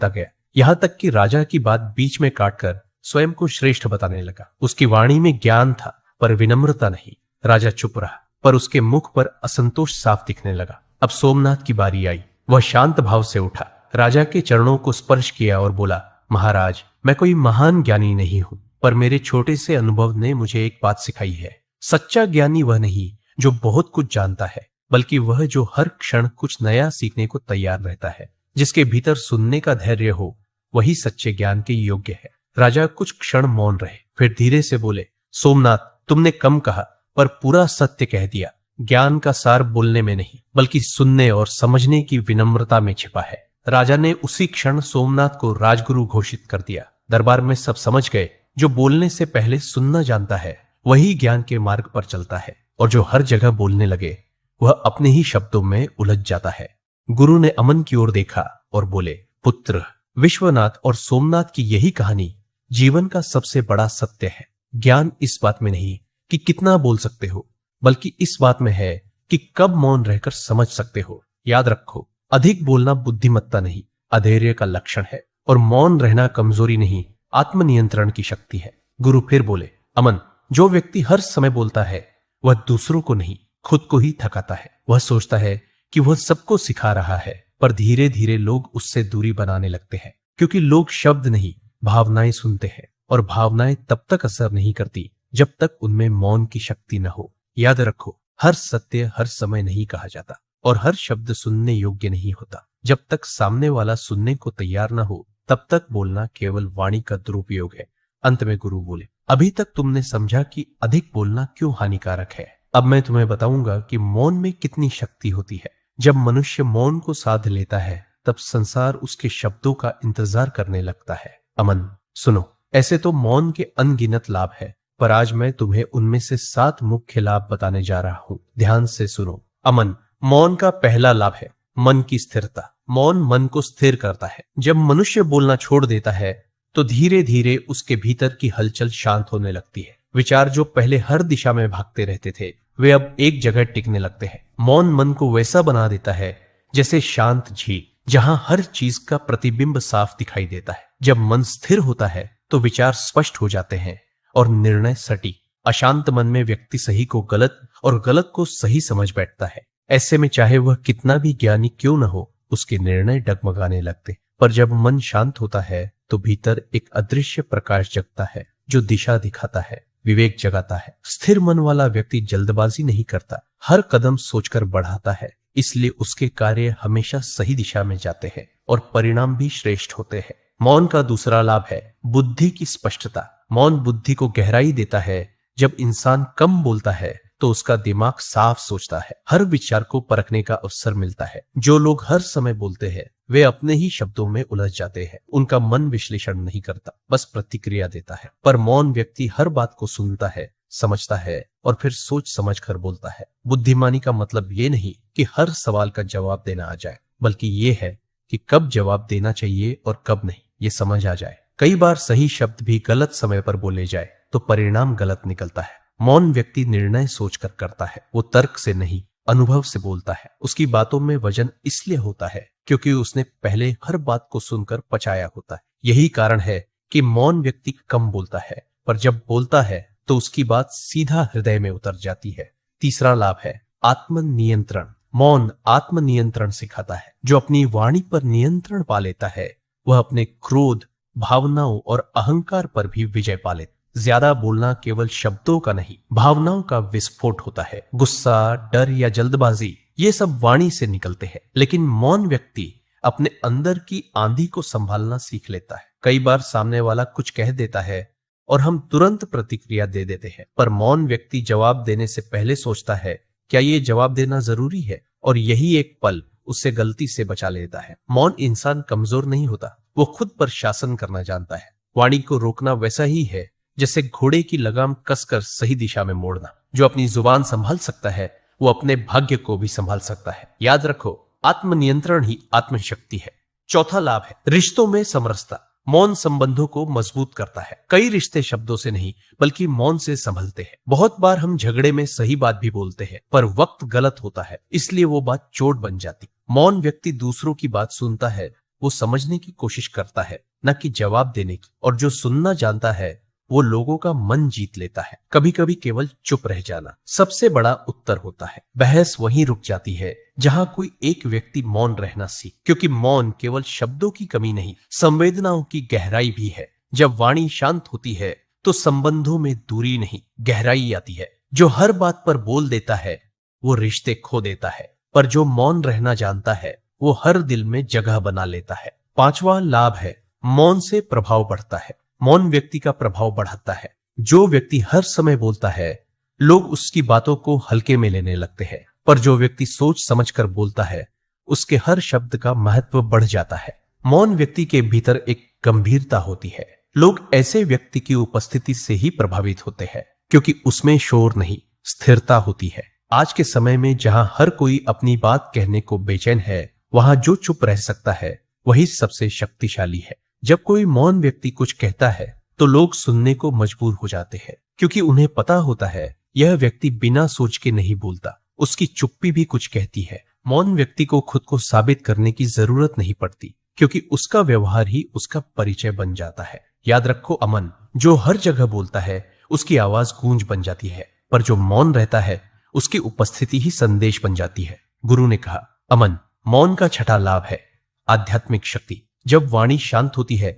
Speaker 1: गया, यहां तक कि राजा की बात बीच में काटकर स्वयं को श्रेष्ठ बताने लगा। उसकी वाणी में ज्ञान था, पर विनम्रता नहीं। राजा चुप रहा, पर उसके मुख पर असंतोष साफ दिखने लगा। अब सोमनाथ की बारी आई। वह शांत भाव से उठा, राजा के चरणों को स्पर्श किया और बोला, महाराज, मैं कोई महान ज्ञानी नहीं हूं, पर मेरे छोटे से अनुभव ने मुझे एक बात सिखाई है। सच्चा ज्ञानी वह नहीं जो बहुत कुछ जानता है, बल्कि वह जो हर क्षण कुछ नया सीखने को तैयार रहता है। जिसके भीतर सुनने का धैर्य हो, वही सच्चे ज्ञान के योग्य है। राजा कुछ क्षण मौन रहे, फिर धीरे से बोले, सोमनाथ, तुमने कम कहा, पर पूरा सत्य कह दिया। ज्ञान का सार बोलने में नहीं, बल्कि सुनने और समझने की विनम्रता में छिपा है। राजा ने उसी क्षण सोमनाथ को राजगुरु घोषित कर दिया। दरबार में सब समझ गए, जो बोलने से पहले सुनना जानता है वही ज्ञान के मार्ग पर चलता है, और जो हर जगह बोलने लगे वह अपने ही शब्दों में उलझ जाता है। गुरु ने अमन की ओर देखा और बोले, पुत्र, विश्वनाथ और सोमनाथ की यही कहानी जीवन का सबसे बड़ा सत्य है। ज्ञान इस बात में नहीं कि कितना बोल सकते हो, बल्कि इस बात में है कि कब मौन रहकर समझ सकते हो। याद रखो, अधिक बोलना बुद्धिमत्ता नहीं, अधैर्य का लक्षण है, और मौन रहना कमजोरी नहीं, आत्मनियंत्रण की शक्ति है। गुरु फिर बोले, अमन, जो व्यक्ति हर समय बोलता है वह दूसरों को नहीं, खुद को ही थकाता है। वह सोचता है कि वह सबको सिखा रहा है, पर धीरे धीरे लोग उससे दूरी बनाने लगते हैं, क्योंकि लोग शब्द नहीं भावनाएं सुनते हैं, और भावनाएं तब तक असर नहीं करती जब तक उनमें मौन की शक्ति न हो। याद रखो, हर सत्य हर समय नहीं कहा जाता, और हर शब्द सुनने योग्य नहीं होता। जब तक सामने वाला सुनने को तैयार न हो, तब तक बोलना केवल वाणी का दुरुपयोग है। अंत में गुरु बोले, अभी तक तुमने समझा कि अधिक बोलना क्यों हानिकारक है। अब मैं तुम्हें बताऊंगा कि मौन में कितनी शक्ति होती है। जब मनुष्य मौन को साध लेता है, तब संसार उसके शब्दों का इंतजार करने लगता है। अमन, सुनो, ऐसे तो मौन के अनगिनत लाभ है, पर आज मैं तुम्हें उनमें से 7 मुख्य लाभ बताने जा रहा हूं। ध्यान से सुनो। अमन, मौन का पहला लाभ है मन की स्थिरता। मौन मन को स्थिर करता है। जब मनुष्य बोलना छोड़ देता है, तो धीरे धीरे उसके भीतर की हलचल शांत होने लगती है। विचार जो पहले हर दिशा में भागते रहते थे, वे अब एक जगह टिकने लगते हैं। मौन मन को वैसा बना देता है जैसे शांत झील, जहां हर चीज का प्रतिबिंब साफ दिखाई देता है। जब मन स्थिर होता है तो विचार स्पष्ट हो जाते हैं और निर्णय सटीक। अशांत मन में व्यक्ति सही को गलत और गलत को सही समझ बैठता है। ऐसे में चाहे वह कितना भी ज्ञानी क्यों न हो, उसके निर्णय डगमगाने लगते। पर जब मन शांत होता है तो भीतर एक अदृश्य प्रकाश जगता है, जो दिशा दिखाता है, विवेक जगाता है। स्थिर मन वाला व्यक्ति जल्दबाजी नहीं करता, हर कदम सोचकर बढ़ाता है, इसलिए उसके कार्य हमेशा सही दिशा में जाते हैं और परिणाम भी श्रेष्ठ होते हैं। मौन का दूसरा लाभ है बुद्धि की स्पष्टता। मौन बुद्धि को गहराई देता है। जब इंसान कम बोलता है तो उसका दिमाग साफ सोचता है, हर विचार को परखने का अवसर मिलता है। जो लोग हर समय बोलते हैं वे अपने ही शब्दों में उलझ जाते हैं। उनका मन विश्लेषण नहीं करता, बस प्रतिक्रिया देता है। पर मौन व्यक्ति हर बात को सुनता है, समझता है और फिर सोच समझ कर बोलता है। बुद्धिमानी का मतलब ये नहीं कि हर सवाल का जवाब देना आ जाए, बल्कि ये है कि कब जवाब देना चाहिए और कब नहीं, ये समझ आ जाए। कई बार सही शब्द भी गलत समय पर बोले जाए तो परिणाम गलत निकलता है। मौन व्यक्ति निर्णय सोचकर करता है, वो तर्क से नहीं अनुभव से बोलता है। उसकी बातों में वजन इसलिए होता है क्योंकि उसने पहले हर बात को सुनकर पचाया होता है। यही कारण है कि मौन व्यक्ति कम बोलता है, पर जब बोलता है तो उसकी बात सीधा हृदय में उतर जाती है। तीसरा लाभ है आत्मनियंत्रण। मौन आत्मनियंत्रण सिखाता है। जो अपनी वाणी पर नियंत्रण पा लेता है, वह अपने क्रोध, भावनाओं और अहंकार पर भी विजय पा लेता है। ज्यादा बोलना केवल शब्दों का नहीं, भावनाओं का विस्फोट होता है। गुस्सा, डर या जल्दबाजी, ये सब वाणी से निकलते हैं। लेकिन मौन व्यक्ति अपने अंदर की आंधी को संभालना सीख लेता है। कई बार सामने वाला कुछ कह देता है और हम तुरंत प्रतिक्रिया दे देते हैं, पर मौन व्यक्ति जवाब देने से पहले सोचता है, क्या ये जवाब देना जरूरी है? और यही एक पल उससे गलती से बचा लेता है। मौन इंसान कमजोर नहीं होता, वो खुद पर शासन करना जानता है। वाणी को रोकना वैसा ही है जैसे घोड़े की लगाम कसकर सही दिशा में मोड़ना। जो अपनी जुबान संभाल सकता है, वो अपने भाग्य को भी संभाल सकता है। याद रखो, आत्मनियंत्रण ही आत्मशक्ति है। चौथा लाभ है रिश्तों में समरसता। मौन संबंधों को मजबूत करता है। कई रिश्ते शब्दों से नहीं बल्कि मौन से संभलते हैं। बहुत बार हम झगड़े में सही बात भी बोलते हैं, पर वक्त गलत होता है, इसलिए वो बात चोट बन जाती। मौन व्यक्ति दूसरों की बात सुनता है, वो समझने की कोशिश करता है, न कि जवाब देने की। और जो सुनना जानता है वो लोगों का मन जीत लेता है। कभी कभी केवल चुप रह जाना सबसे बड़ा उत्तर होता है। बहस वहीं रुक जाती है जहां कोई एक व्यक्ति मौन रहना सीख, क्योंकि मौन केवल शब्दों की कमी नहीं, संवेदनाओं की गहराई भी है। जब वाणी शांत होती है तो संबंधों में दूरी नहीं, गहराई आती है। जो हर बात पर बोल देता है वो रिश्ते खो देता है, पर जो मौन रहना जानता है वो हर दिल में जगह बना लेता है। पांचवा लाभ है मौन से प्रभाव बढ़ता है। मौन व्यक्ति का प्रभाव बढ़ाता है। जो व्यक्ति हर समय बोलता है, लोग उसकी बातों को हल्के में लेने लगते हैं, पर जो व्यक्ति सोच समझकर बोलता है उसके हर शब्द का महत्व बढ़ जाता है। मौन व्यक्ति के भीतर एक गंभीरता होती है। लोग ऐसे व्यक्ति की उपस्थिति से ही प्रभावित होते हैं, क्योंकि उसमें शोर नहीं, स्थिरता होती है। आज के समय में जहां हर कोई अपनी बात कहने को बेचैन है, वहां जो चुप रह सकता है वही सबसे शक्तिशाली है। जब कोई मौन व्यक्ति कुछ कहता है तो लोग सुनने को मजबूर हो जाते हैं, क्योंकि उन्हें पता होता है यह व्यक्ति बिना सोच के नहीं बोलता, उसकी चुप्पी भी कुछ कहती है। मौन व्यक्ति को खुद को साबित करने की जरूरत नहीं पड़ती, क्योंकि उसका व्यवहार ही उसका परिचय बन जाता है। याद रखो, अमन जो हर जगह बोलता है उसकी आवाज गूंज बन जाती है, पर जो मौन रहता है उसकी उपस्थिति ही संदेश बन जाती है। गुरु ने कहा, अमन मौन का छठा लाभ है आध्यात्मिक शक्ति। जब वाणी शांत होती है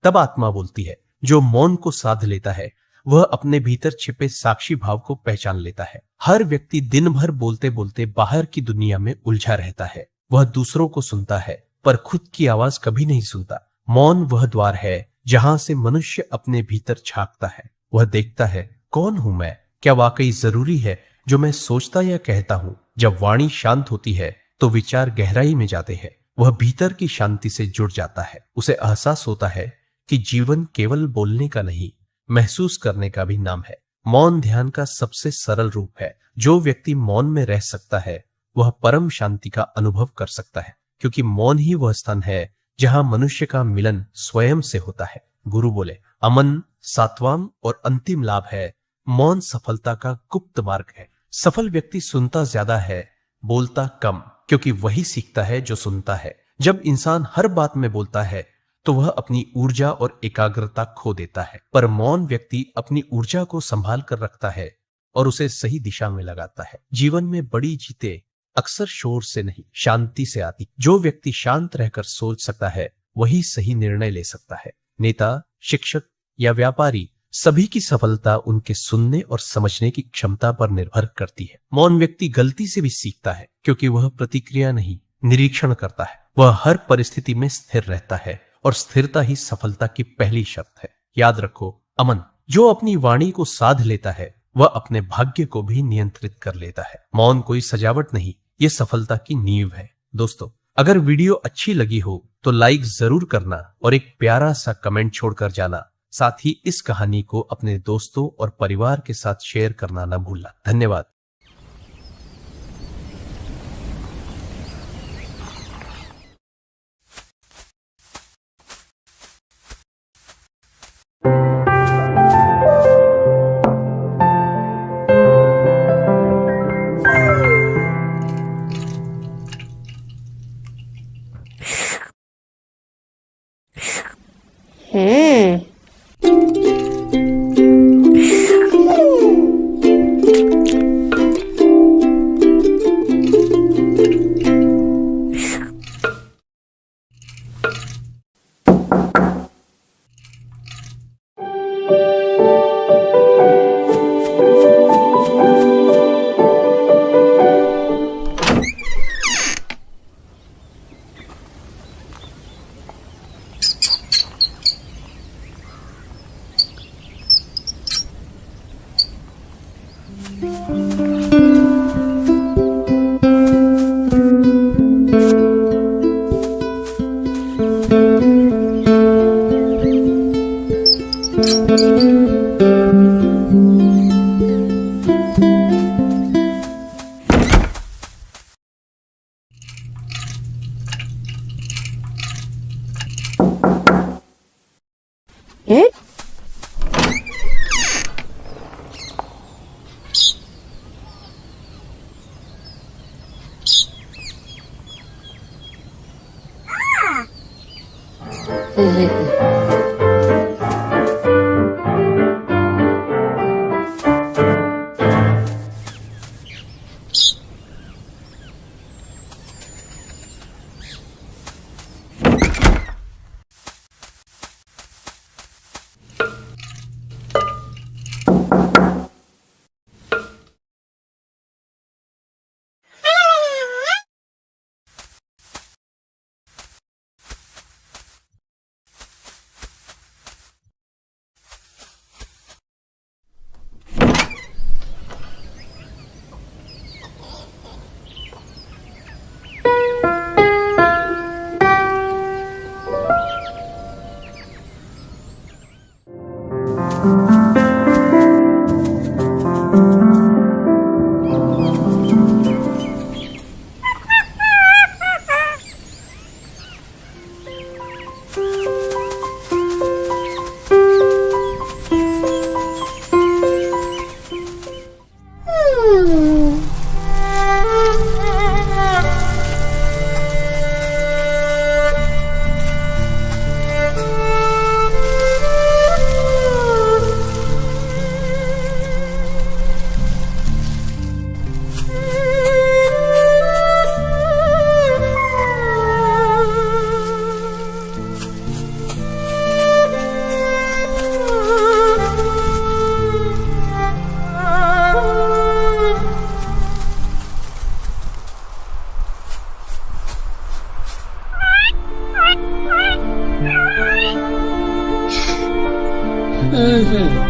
Speaker 1: तब आत्मा बोलती है। जो मौन को साध लेता है वह अपने भीतर छिपे साक्षी भाव को पहचान लेता है। हर व्यक्ति दिन भर बोलते बोलते बाहर की दुनिया में उलझा रहता है। वह दूसरों को सुनता है पर खुद की आवाज कभी नहीं सुनता। मौन वह द्वार है जहां से मनुष्य अपने भीतर झांकता है। वह देखता है, कौन हूं मैं? क्या वाकई जरूरी है जो मैं सोचता या कहता हूं? जब वाणी शांत होती है तो विचार गहराई में जाते हैं। वह भीतर की शांति से जुड़ जाता है। उसे एहसास होता है कि जीवन केवल बोलने का नहीं, महसूस करने का भी नाम है। मौन ध्यान का सबसे सरल रूप है। जो व्यक्ति मौन में रह सकता है वह परम शांति का अनुभव कर सकता है, क्योंकि मौन ही वह स्थान है जहां मनुष्य का मिलन स्वयं से होता है। गुरु बोले, अमन सातवां और अंतिम लाभ है। मौन सफलता का गुप्त मार्ग है। सफल व्यक्ति सुनता ज्यादा है, बोलता कम, क्योंकि वही सीखता है जो सुनता है। जब इंसान हर बात में बोलता है तो वह अपनी ऊर्जा और एकाग्रता खो देता है, पर मौन व्यक्ति अपनी ऊर्जा को संभाल कर रखता है और उसे सही दिशा में लगाता है। जीवन में बड़ी जीतें अक्सर शोर से नहीं, शांति से आती। जो व्यक्ति शांत रहकर सोच सकता है वही सही निर्णय ले सकता है। नेता, शिक्षक या व्यापारी, सभी की सफलता उनके सुनने और समझने की क्षमता पर निर्भर करती है। मौन व्यक्ति गलती से भी सीखता है, क्योंकि वह प्रतिक्रिया नहीं, निरीक्षण करता है। वह हर परिस्थिति में स्थिर रहता है और स्थिरता ही सफलता की पहली शर्त है। याद रखो, अमन जो अपनी वाणी को साध लेता है वह अपने भाग्य को भी नियंत्रित कर लेता है। मौन कोई सजावट नहीं, ये सफलता की नींव है। दोस्तों, अगर वीडियो अच्छी लगी हो तो लाइक जरूर करना और एक प्यारा सा कमेंट छोड़कर जाना। साथ ही इस कहानी को अपने दोस्तों और परिवार के साथ शेयर करना न भूलना। धन्यवाद।
Speaker 2: हम्म। हम्म? हम्म।